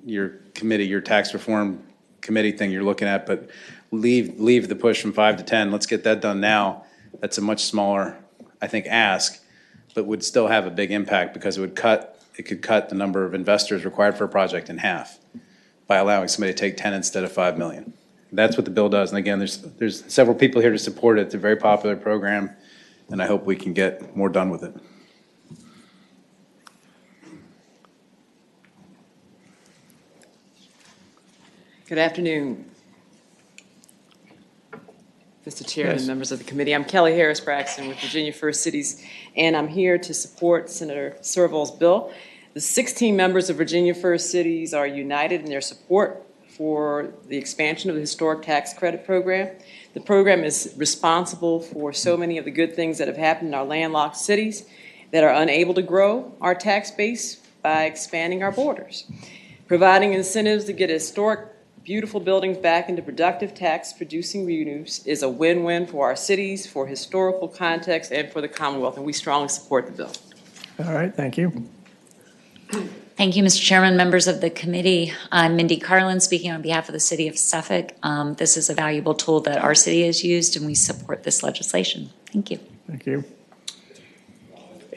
your committee, your tax reform committee thing you're looking at, but leave the push from 5 to 10. Let's get that done now. That's a much smaller, I think, ask, but would still have a big impact because it could cut the number of investors required for a project in half by allowing somebody to take 10 instead of 5 million. That's what the bill does. And again, there's several people here to support it. It's a very popular program, and I hope we can get more done with it. Good afternoon, Mr. Chair and members of the committee. I'm Kelly Harris Braxton with Virginia First Cities, and I'm here to support Senator Serval's bill. The 16 members of Virginia First Cities are united in their support for the expansion of the historic tax credit program. The program is responsible for so many of the good things that have happened in our landlocked cities that are unable to grow our tax base by expanding our borders. Providing incentives to get historic, beautiful buildings back into productive tax-producing revenues is a win-win for our cities, for historical context, and for the Commonwealth, and we strongly support the bill. All right, thank you. Thank you, Mr. Chairman, members of the committee. I'm Mindy Carlin, speaking on behalf of the city of Suffolk. This is a valuable tool that our city has used, and we support this legislation. Thank you. Thank you.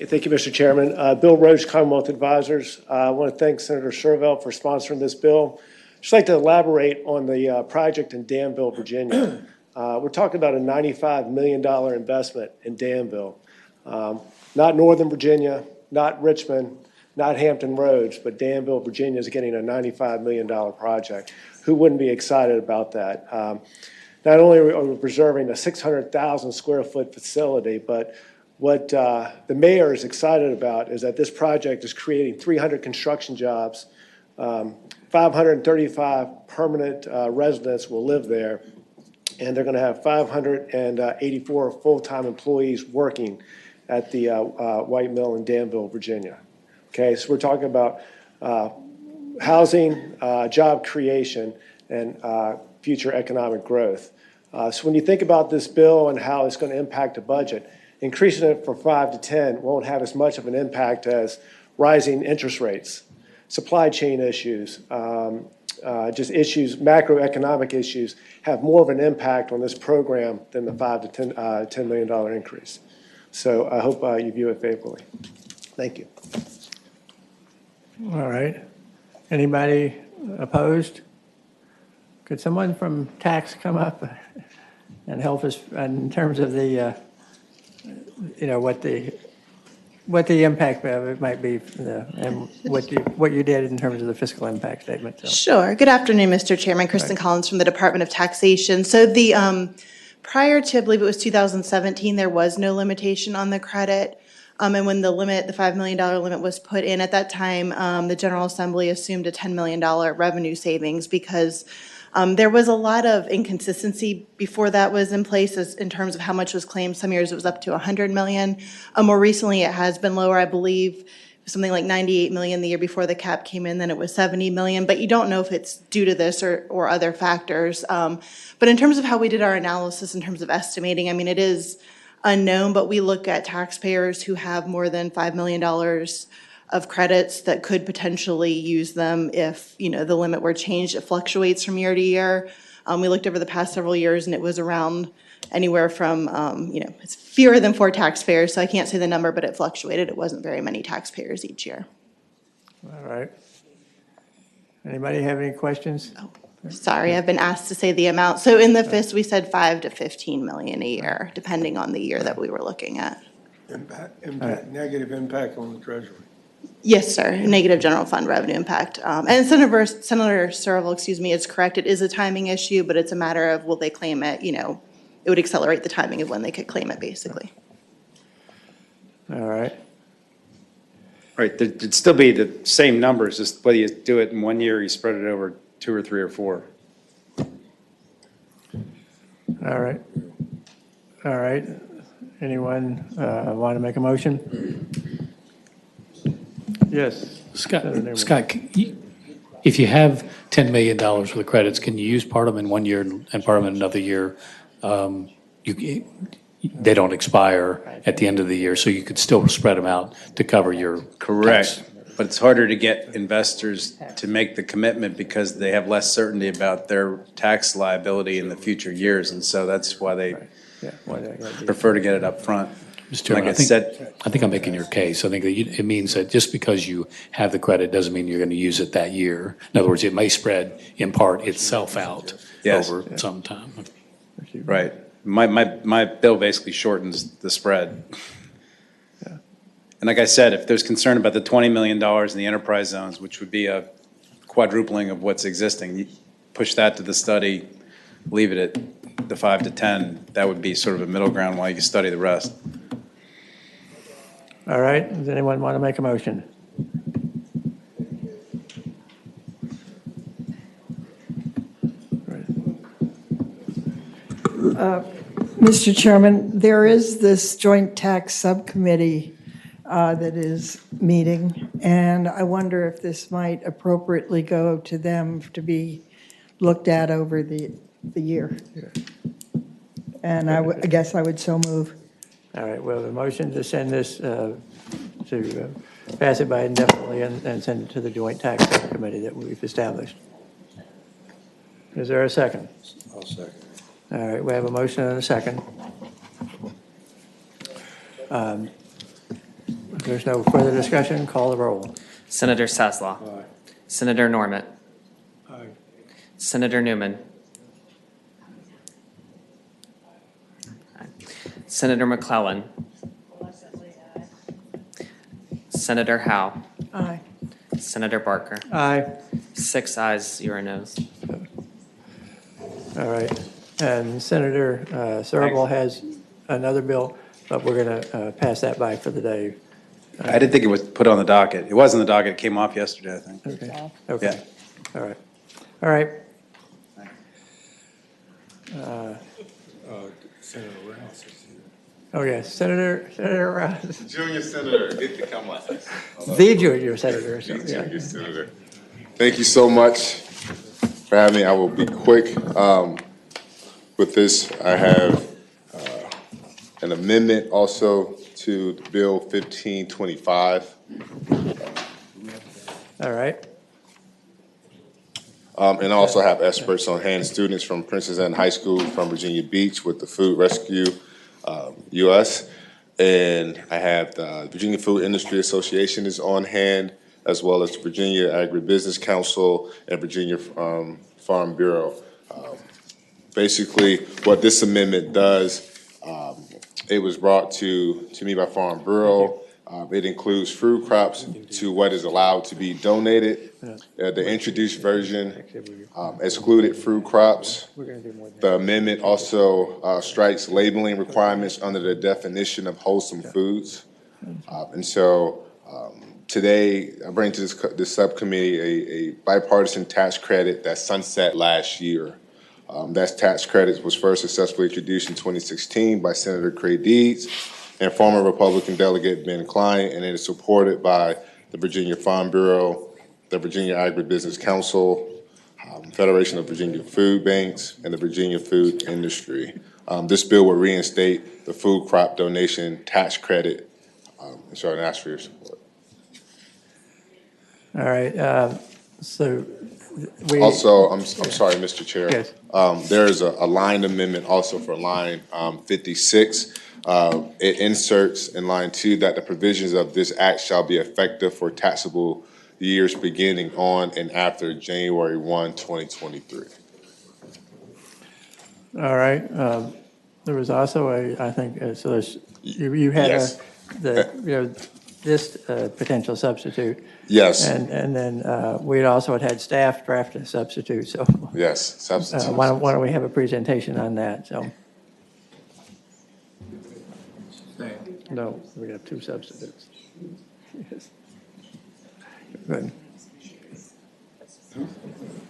Thank you, Mr. Chairman. Bill Roach, Commonwealth Advisors. I want to thank Senator Serval for sponsoring this bill. I'd just like to elaborate on the project in Danville, Virginia. We're talking about a $95 million investment in Danville. Not Northern Virginia, not Richmond, not Hampton Roads, but Danville, Virginia is getting a $95 million project. Who wouldn't be excited about that? Not only are we preserving a 600,000 square foot facility, but what the mayor is excited about is that this project is creating 300 construction jobs. 535 permanent residents will live there, and they're going to have 584 full-time employees working at the White Mill in Danville, Virginia. Okay, so we're talking about housing, job creation, and future economic growth. So when you think about this bill and how it's going to impact the budget, increasing it from 5 to 10 won't have as much of an impact as rising interest rates, supply chain issues, just issues, macroeconomic issues have more of an impact on this program than the $5 to $10 million increase. So I hope you view it favorably. Thank you. All right. Anybody opposed? Could someone from tax come up and help us in terms of the, what the impact of it might be, and what you did in terms of the fiscal impact statement? So. Sure. Good afternoon, Mr. Chairman. Kristen Collins from the Department of Taxation. So the prior to, I believe it was 2017, there was no limitation on the credit. And when the limit, the $5 million limit was put in at that time, the General Assembly assumed a $10 million revenue savings because there was a lot of inconsistency before that was in place in terms of how much was claimed. Some years it was up to $100 million. More recently it has been lower, I believe, something like $98 million the year before the cap came in, then it was $70 million. But you don't know if it's due to this or other factors. But in terms of how we did our analysis in terms of estimating, I mean, it is unknown, but we look at taxpayers who have more than $5 million of credits that could potentially use them if, the limit were changed. It fluctuates from year to year. We looked over the past several years and it was around anywhere from, it's fewer than 4 taxpayers, so I can't say the number, but it fluctuated. It wasn't very many taxpayers each year. All right. Anybody have any questions? Oh. Sorry, I've been asked to say the amount. So in the FIS, we said 5 to 15 million a year, depending on the year that we were looking at. Negative impact on the Treasury. Yes, sir. Negative general fund revenue impact. And Senator Serval, is correct. It is a timing issue, but it's a matter of will they claim it? It would accelerate the timing of when they could claim it, basically. All right. Right. There'd still be the same numbers, just whether you do it in 1 year or you spread it over 2 or 3 or 4. All right. All right. Anyone want to make a motion? Yes. Scott, if you have $10 million worth of credits, can you use part of them in 1 year and part of them in another year? They don't expire at the end of the year, so you could still spread them out to cover your. Correct. But it's harder to get investors to make the commitment because they have less certainty about their tax liability in the future years. And so that's why they prefer to get it up front. Mr. Chairman, Like I think I'm making your case. I think that it means that just because you have the credit doesn't mean you're going to use it that year. In other words, it may spread in part itself out over some time. Right. My bill basically shortens the spread. And like I said, if there's concern about the $20 million in the enterprise zones, which would be a quadrupling of what's existing, you push that to the study, leave it at the 5 to 10, that would be sort of a middle ground while you can study the rest. All right. Does anyone want to make a motion? Mr. Chairman, there is this joint tax subcommittee that is meeting, and I wonder if this might appropriately go to them to be looked at over the year. And I guess I would so move. All right, well, the motion to send this, to pass it by indefinitely and send it to the joint tax subcommittee that we've established. Is there a second? I'll second. All right, we have a motion and a second. If there's no further discussion, call the roll. Senator Saslaw. Aye. Senator Norment. Aye. Senator Newman. Senator McClellan. Senator Howe. Aye. Senator Barker. Aye. 6 ayes, 0 noes. All right, and Senator Searle has another bill, but we're going to pass that by for the day. I didn't think it was put on the docket. It was on the docket. It came off yesterday, I think. Okay. Okay. All right. All right. Senator Rouse is here. Oh, yes, Senator Rouse. Junior Senator, get to come last. The junior senator. So, The junior senator. Thank you so much for having me. I will be quick. With this, I have an amendment also to Bill 1525. All right. And I also have experts on hand, students from Princess Anne High School from Virginia Beach with the Food Rescue US. And I have the Virginia Food Industry Association is on hand, as well as the Virginia Agribusiness Council and Virginia Farm Bureau. Basically, what this amendment does, it was brought to me by Farm Bureau. It includes fruit crops to what is allowed to be donated. The introduced version excluded fruit crops. The amendment also strikes labeling requirements under the definition of wholesome foods. And so today, I bring to this subcommittee a bipartisan tax credit that sunset last year. That tax credit was first successfully introduced in 2016 by Senator Craig Deeds and former Republican delegate Ben Klein, and it is supported by the Virginia Farm Bureau, the Virginia Agribusiness Council, Federation of Virginia Food Banks, and the Virginia Food Industry. This bill will reinstate the food crop donation tax credit. And so I ask for your support. All right. So we also, I'm sorry, Mr. Chair. Yes. There is a line amendment also for line 56. It inserts in line 2 that the provisions of this act shall be effective for taxable years beginning on and after January 1, 2023. All right. There was also I think, so there's, you had Yes. this potential substitute. Yes. And then we also had staff draft a substitute, so. Yes, substitute. Why don't we have a presentation on that, so. No, we have 2 substitutes. Yes. Good.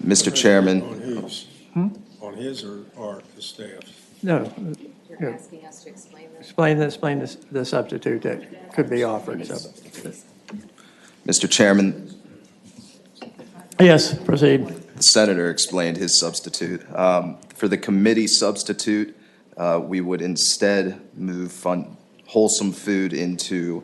Mr. Chairman. On his, on his or the staff's? No. You're asking us to explain this? Explain the substitute that could be offered, so. Mr. Chairman. Yes, proceed. The senator explained his substitute. For the committee substitute, we would instead move wholesome food into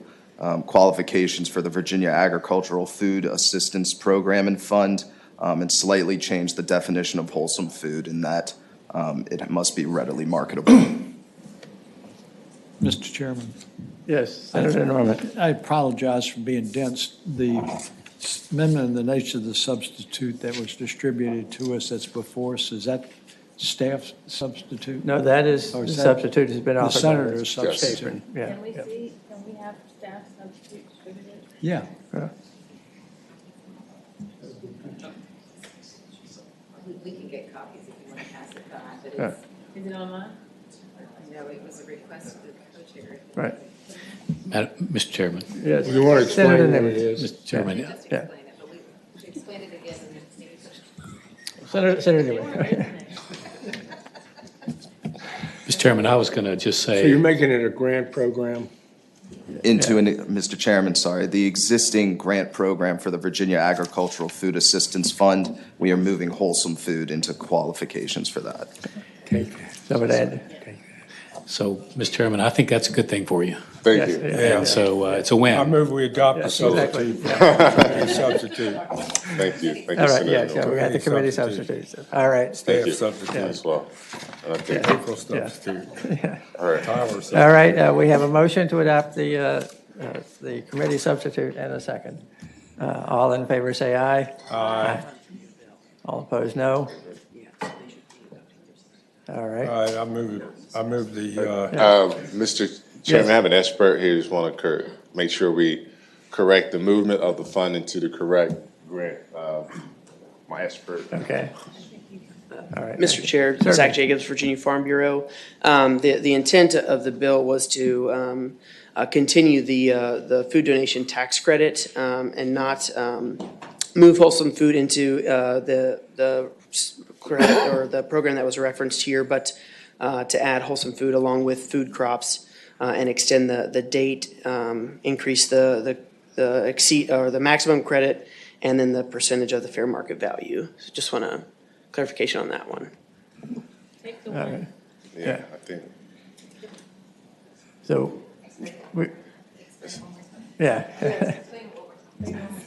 qualifications for the Virginia Agricultural Food Assistance Program and Fund, and slightly change the definition of wholesome food in that it must be readily marketable. Mr. Chairman. Yes, Senator Norman. I apologize for being dense. The amendment in the nature of the substitute that was distributed to us that's before us, is that staff substitute? No, that is, the substitute has been offered. The senator's substitute. Yeah. Can we have staff substitute distributed? Yeah. We can get copies if you want to pass it on, but Yeah. Is it online? no, it was a request of the co-chair. Right. Mr. Chairman. Yes. You want to explain Senator what Nimitz. it is? Mr. Chairman. Yeah. Explain it again and then Senator Nimitz. Mr. Chairman, I was going to just So say. you're making it a grant program? Mr. Chairman, sorry, the existing grant program for the Virginia Agricultural Food Assistance Fund, we are moving wholesome food into qualifications for that. So, Mr. Chairman, I think that's a good thing for you. Thank you. And so it's a win. I move we adopt the Exactly. substitute. Thank you. Thank you, All right, Senator. yes, yeah, we got the committee Substitute. substitutes. All right. Thank you. Substitute. As well. And I think, April substitute. all right. Tyler substitute. All right, we have a motion to adopt the committee substitute and a second. All in favor say aye. Aye. All opposed, no. All right. All right, I move the, Mr. Chairman, I have an expert here who's want to make sure we correct the movement of the fund into the correct grant. My expert. Okay. All right. Mr. Chair, Sir. Zach Jacobs, Virginia Farm Bureau. The intent of the bill was to continue the food donation tax credit and not move wholesome food into the credit or the program that was referenced here, but to add wholesome food along with food crops and extend the date, increase the exceed or the maximum credit, and then the percentage of the fair market value. So just want a clarification on that one. Take the Okay. one. Yeah, I think. So, yeah.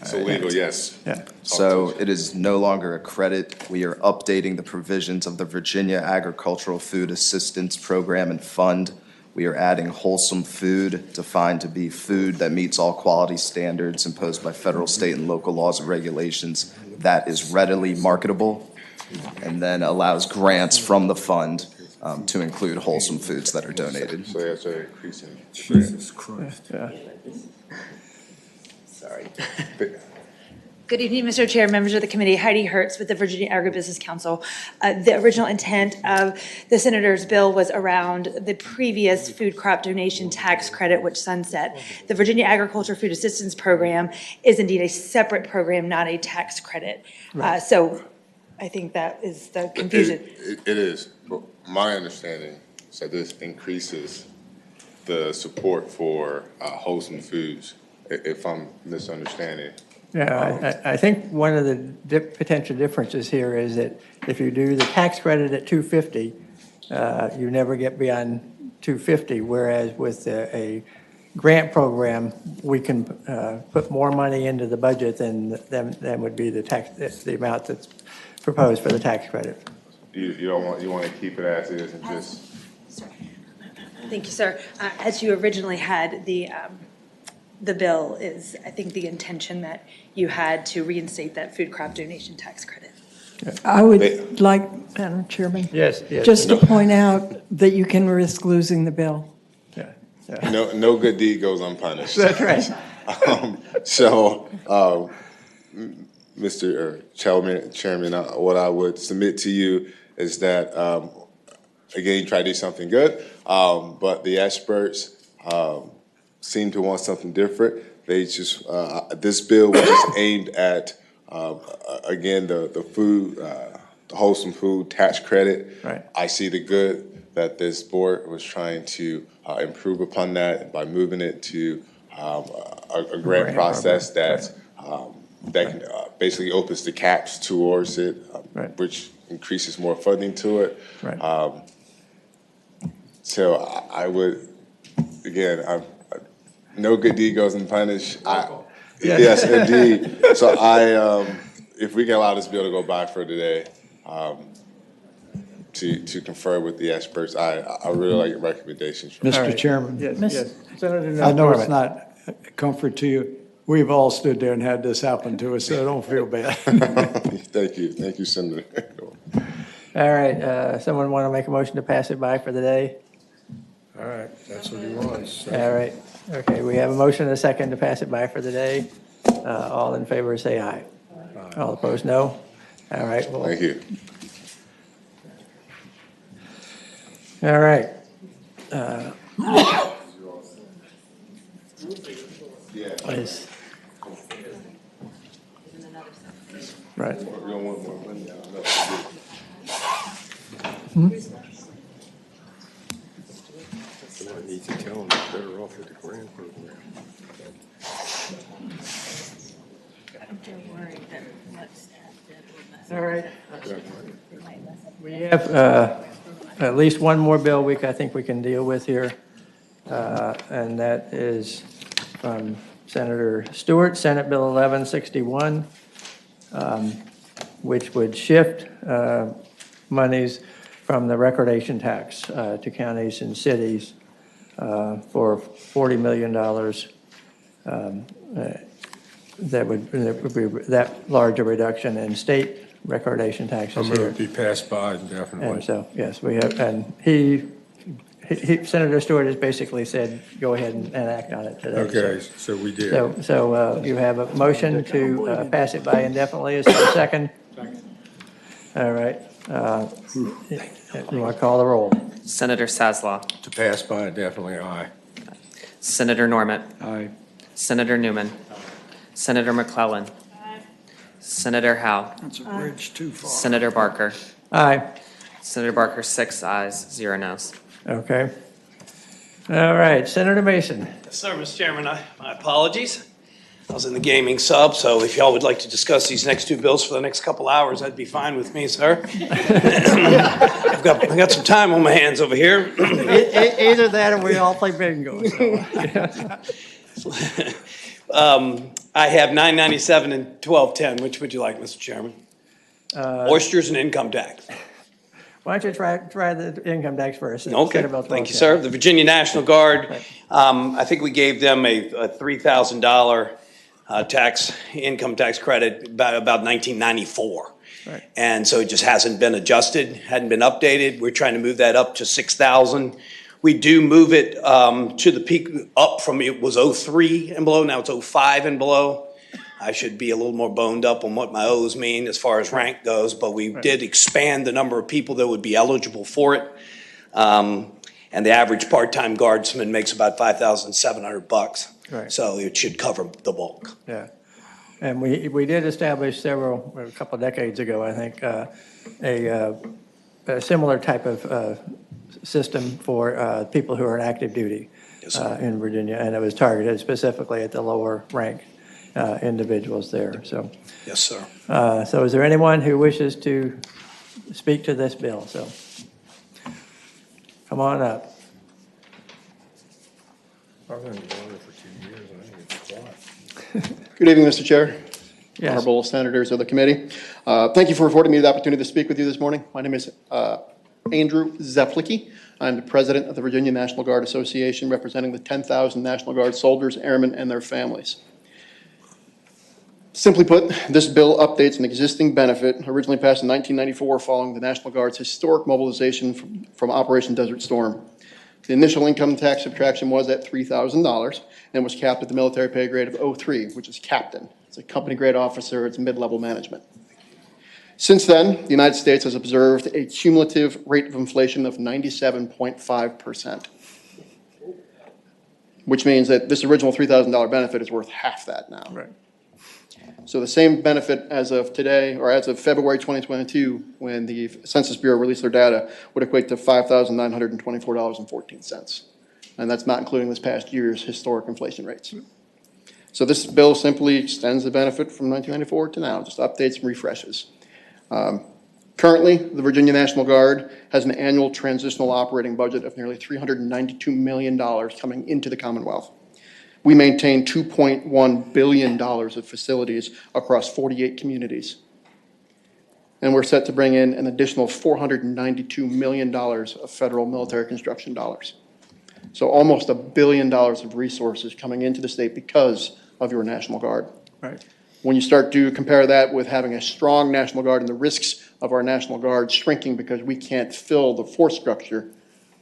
So legal, yes. Yeah. So it is no longer a credit. We are updating the provisions of the Virginia Agricultural Food Assistance Program and Fund. We are adding wholesome food, defined to be food that meets all quality standards imposed by federal, state, and local laws and regulations that is readily marketable, and then allows grants from the fund to include wholesome foods that are donated. So that's an increase in. Jesus Christ. Yeah. Sorry. Good evening, Mr. Chair, members of the committee. Heidi Hertz with the Virginia Agribusiness Council. The original intent of the senator's bill was around the previous food crop donation tax credit, which sunset. The Virginia Agriculture Food Assistance Program is indeed a separate program, not a tax credit. Right. So I think that is the confusion. It is, but my understanding is that this increases the support for wholesome foods, if I'm misunderstanding. Yeah, I think one of the potential differences here is that if you do the tax credit at 250, you never get beyond 250, whereas with a grant program, we can put more money into the budget than would be the amount that's proposed for the tax credit. You want to keep it as is and just. Thank you, sir. As you originally had, the bill is, I think, the intention that you had to reinstate that food crop donation tax credit. I would like, Madam Chairman. Yes. Just to point out that you can risk losing the bill. Yeah. No good deed goes unpunished. That's right. Mr. Chairman, what I would submit to you is that, again, try to do something good, but the experts seem to want something different. They just, this bill was just aimed at Again, the food, the wholesome food tax credit. Right. I see the good that this board was trying to improve upon that by moving it to a grant process that can basically opens the caps towards it, which increases more funding to it. Right. So I would, again, no good deed goes unpunished. Yes, indeed. So if we can allow this bill to go by for today, to confer with the experts, I really like your recommendations. Mr. Chairman. Yes. Senator I know Norman. it's not a comfort to you. We've all stood there and had this happen to us, so don't feel bad. Thank you, Senator. All right, someone want to make a motion to pass it by for the day? All right, that's what he wants. All right, okay, we have a motion and a second to pass it by for the day. All in favor, say aye. All opposed, no? All right. Well, thank you. All right. Right. I need to tell them they're better off with the grant program. All right. We have at least one more bill I think we can deal with here, and that is from Senator Stewart, Senate Bill 1161, which would shift monies from the recordation tax to counties and cities for $40 million. That would be that large a reduction in state recordation taxes I'm here. going to be passed by indefinitely. And so, yes, we have, and Senator Stewart has basically said, go ahead and act on it today. Okay, so we did. So you have a motion to pass it by indefinitely. Is there a second? All right. You want to call the roll? Senator Sasslaw. To pass by indefinitely, aye. Senator Norman. Aye. Senator Newman. Senator McClellan. Senator Howe. That's a bridge too far. Senator Barker. Aye. Senator Barker, 6 ayes, 0 noes. Okay. All right, Senator Mason. Yes, sir, Mr. Chairman, my apologies. I was in the gaming sub, so if y'all would like to discuss these next two bills for the next couple hours, that'd be fine with me, sir. I've got some time on my hands over here. Either that or we all play bingo. So. I have 997 and 1210. Which would you like, Mr. Chairman? Oysters and income tax. Why don't you try the income tax first? Okay, thank you, sir. The Virginia National Guard, I think we gave them a $3,000 income tax credit about 1994. Right. And so it just hasn't been adjusted, hadn't been updated. We're trying to move that up to 6,000. We do move it to the peak up from, it was 03 and below, now it's 05 and below. I should be a little more boned up on what my O's mean as far as rank goes, but we did expand the number of people that would be eligible for it. And the average part-time guardsman makes about $5,700. Right. So it should cover the bulk. Yeah. And we did establish a couple of decades ago, I think, a similar type of system for people who are in active duty in Virginia, and it was targeted specifically at the lower rank individuals there. So, yes, sir. So is there anyone who wishes to speak to this bill? So come on up. I've been doing it for 2 years, and I think it's quiet. Good evening, Mr. Chair. Yes. Honorable senators of the committee. Thank you for affording me the opportunity to speak with you this morning. My name is Andrew Zeplicki. I'm the president of the Virginia National Guard Association, representing the 10,000 National Guard soldiers, airmen, and their families. Simply put, this bill updates an existing benefit originally passed in 1994 following the National Guard's historic mobilization from Operation Desert Storm. The initial income tax subtraction was at $3,000 and was capped at the military pay grade of 03, which is captain. It's a company grade officer, it's mid-level management. Since then, the United States has observed a cumulative rate of inflation of 97.5%, which means that this original $3,000 benefit is worth half that now. Right. So the same benefit as of today, or as of February 2022, when the Census Bureau released their data, would equate to $5,924.14. And that's not including this past year's historic inflation rates. So this bill simply extends the benefit from 1994 to now, just updates and refreshes. Currently, the Virginia National Guard has an annual transitional operating budget of nearly $392 million coming into the Commonwealth. We maintain $2.1 billion of facilities across 48 communities. And we're set to bring in an additional $492 million of federal military construction dollars. So almost $1 billion of resources coming into the state because of your National Guard. Right. When you start to compare that with having a strong National Guard and the risks of our National Guard shrinking because we can't fill the force structure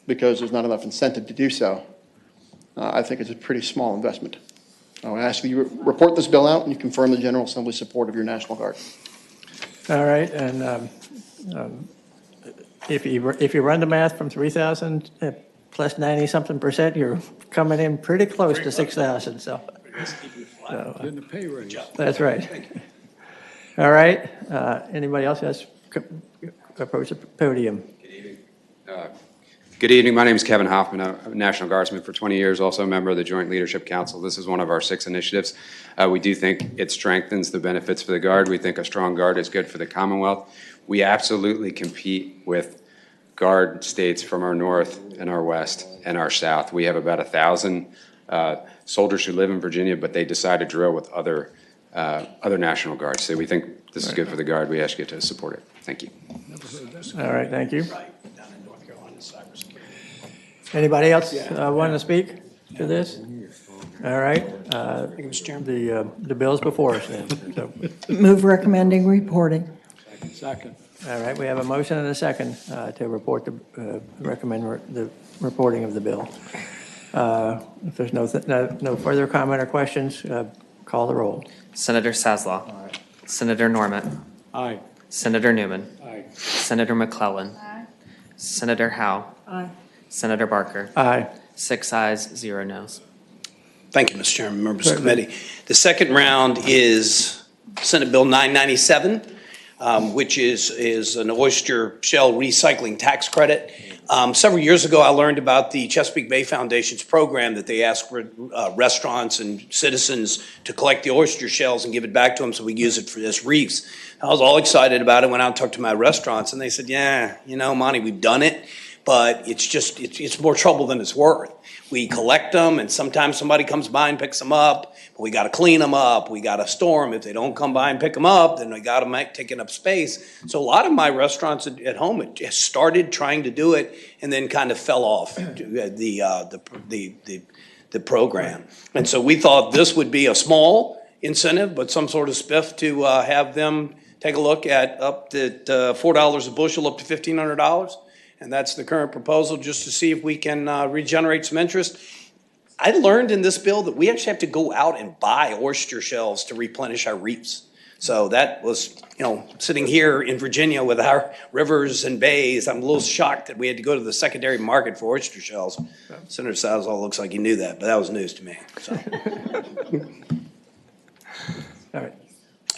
because there's not enough incentive to do so, I think it's a pretty small investment. I would ask you to report this bill out and you confirm the General Assembly's support of your National Guard. All right, and if you run the math from 3,000 plus 90-something%, you're coming in pretty close to 6,000, so. Getting the pay raise. That's right. All right, anybody else has approach the podium? Good evening. My name is Kevin Hoffman. I'm a National Guardsman for 20 years, also a member of the Joint Leadership Council. This is one of our 6 initiatives. We do think it strengthens the benefits for the Guard. We think a strong Guard is good for the Commonwealth. We absolutely compete with Guard states from our north and our west and our south. We have about 1,000 soldiers who live in Virginia, but they decide to drill with other National Guards. So we think this is good for the Guard. We ask you to support it. Thank you. All right, thank you. Anybody else want to speak to this? All right. The bill's before us then. So. Move recommending reporting. Second. All right, we have a motion and a second to report recommend the reporting of the bill. If there's no further comment or questions, call the roll. Senator Saslaw. Aye. Senator Norman. Aye. Senator Newman. Aye. Senator McClellan. Aye. Senator Howe. Aye. Senator Barker. Aye. 6 ayes, 0 noes. Thank you, Mr. Chairman, members of the committee. The second round is Senate Bill 997, which is an oyster shell recycling tax credit. Several years ago, I learned about the Chesapeake Bay Foundation's program that they ask for restaurants and citizens to collect the oyster shells and give it back to them so we use it for this reefs. I was all excited about it, went out and talked to my restaurants, and they said, yeah, you know, Monty, we've done it, but it's more trouble than it's worth. We collect them, and sometimes somebody comes by and picks them up, but we got to clean them up. We got to store them. If they don't come by and pick them up, then we got them taking up space. So a lot of my restaurants at home had started trying to do it and then kind of fell off the program. And so we thought this would be a small incentive, but some sort of spiff to have them take a look at up to $4 a bushel, up to $1,500. And that's the current proposal, just to see if we can regenerate some interest. I learned in this bill that we actually have to go out and buy oyster shells to replenish our reefs. So that was, you know, sitting here in Virginia with our rivers and bays, I'm a little shocked that we had to go to the secondary market for oyster shells. Senator Salzall looks like he knew that, but that was news to me. So. All right.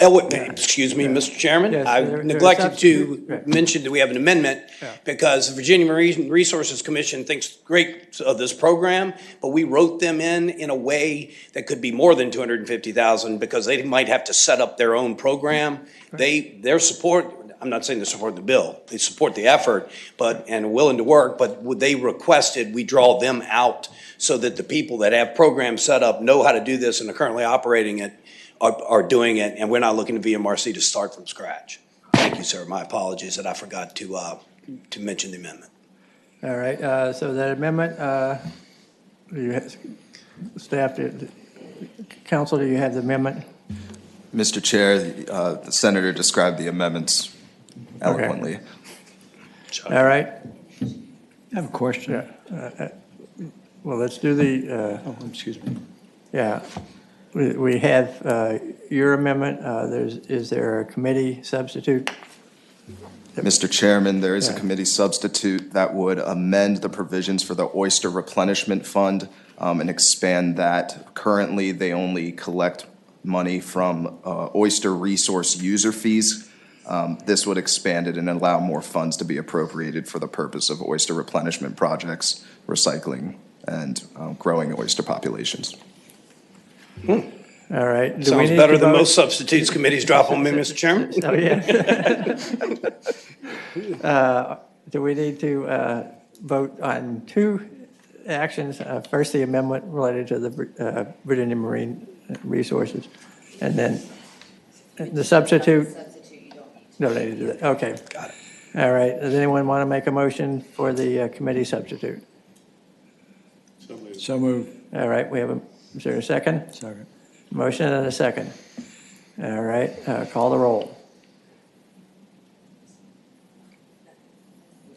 Excuse me, Mr. Chairman. Yes, I neglected to mention that we have an amendment Yeah. because the Virginia Marine Resources Commission thinks great of this program, but we wrote them in a way that could be more than $250,000 because they might have to set up their own program. Their support, I'm not saying they support the bill, they support the effort, and are willing to work, but they requested we draw them out so that the people that have programs set up know how to do this and are currently operating it are doing it, and we're not looking to VMRC to start from scratch. Thank you, sir. My apologies that I forgot to mention the amendment. All right, so that amendment, council, do you have the amendment? Mr. Chair, the senator described the amendments eloquently. Okay. All right. I have a question. Yeah. Well, let's do the. Excuse me. Yeah. We have your amendment. Is there a committee substitute? Mr. Chairman, there is a committee substitute that would amend the provisions for the Oyster Replenishment Fund and expand that. Currently, they only collect money from oyster resource user fees. This would expand it and allow more funds to be appropriated for the purpose of oyster replenishment projects, recycling, and growing oyster populations. All right. Do we Sounds need better to than vote? most substitutes committees drop on me, Mr. Chairman. Oh, yeah. Do we need to vote on two actions? First, the amendment related to the Virginia Marine Resources, and then the substitute? No, they didn't do that. Okay. Got it. All right. Does anyone want to make a motion for the committee substitute? So moved. All right. Is there a second? Second. Motion and a second. All right. Call the roll.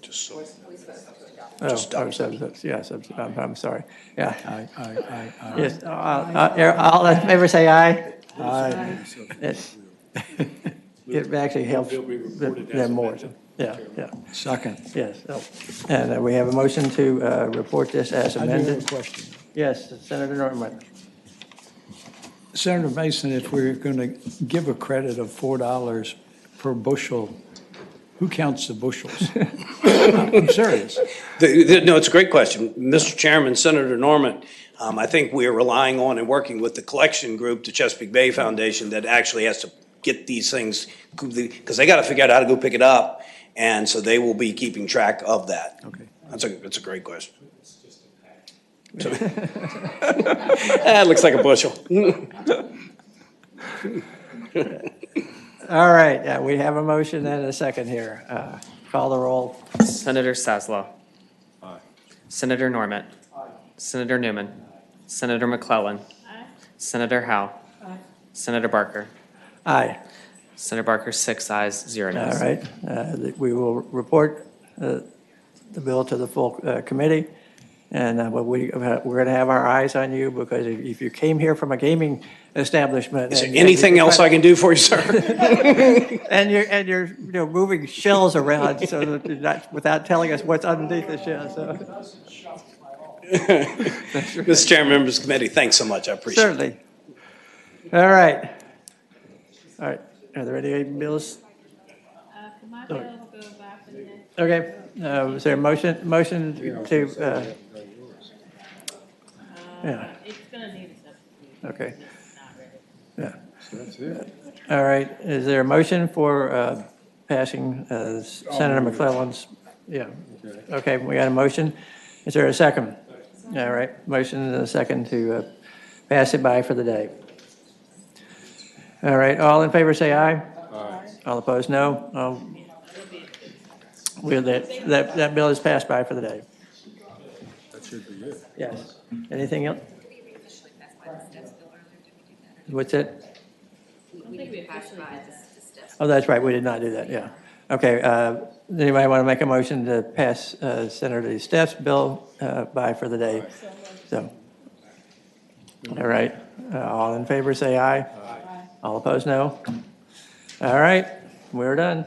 Just so. Yes, I'm sorry. Yeah. Aye. Yes, all in favor say aye. Aye. It actually helps them more. Yeah. Second. Yes. And we have a motion to report this as I do have a amended. question. Yes, Senator Norman. Senator Mason, if we're going to give a credit of $4 per bushel, who counts the bushels? I'm serious. No, it's a great question. Mr. Chairman, Senator Norman, I think we are relying on and working with the collection group, the Chesapeake Bay Foundation, that actually has to get these things, because they got to figure out how to go pick it up, and so they will be keeping track of that. Okay. That's a great question. It looks like a bushel. All right, we have a motion and a second here. Call the roll. Senator Sasslaw. Aye. Senator Norman. Aye. Senator Newman. Senator McClellan. Aye. Senator Howe. Aye. Senator Barker. Aye. Senator Barker, 6 ayes, 0 All noes. right, we will report the bill to the full committee, and we're going to have our eyes on you, because if you came here from a gaming establishment. Is there anything else I can do for you, sir? And you're moving shells around so that you're not, without telling us what's underneath the shell. So. Mr. Chairman, members of the committee, thanks so much. I appreciate it. Certainly. All right. All right. Are there any bills? Can my bill go back to the next? Okay. Is there a motion to? Yeah. It's gonna need a substitute. Okay. It's not ready. Yeah. So that's it. All right. Is there a motion for passing Senator McClellan's? Yeah. Okay. We got a motion. Is there a second? All right. Motion and a second to pass it by for the day. All right. All in favor say aye. Aye. All opposed, no. That bill is passed by for the day. That should be it. Yes. Anything else? What's it? Oh, that's right. We did not do that. Yeah. Okay. Anybody want to make a motion to pass Senator Steph's bill by for the day? So. All right. All in favor say aye. All opposed, no. All right. We're done.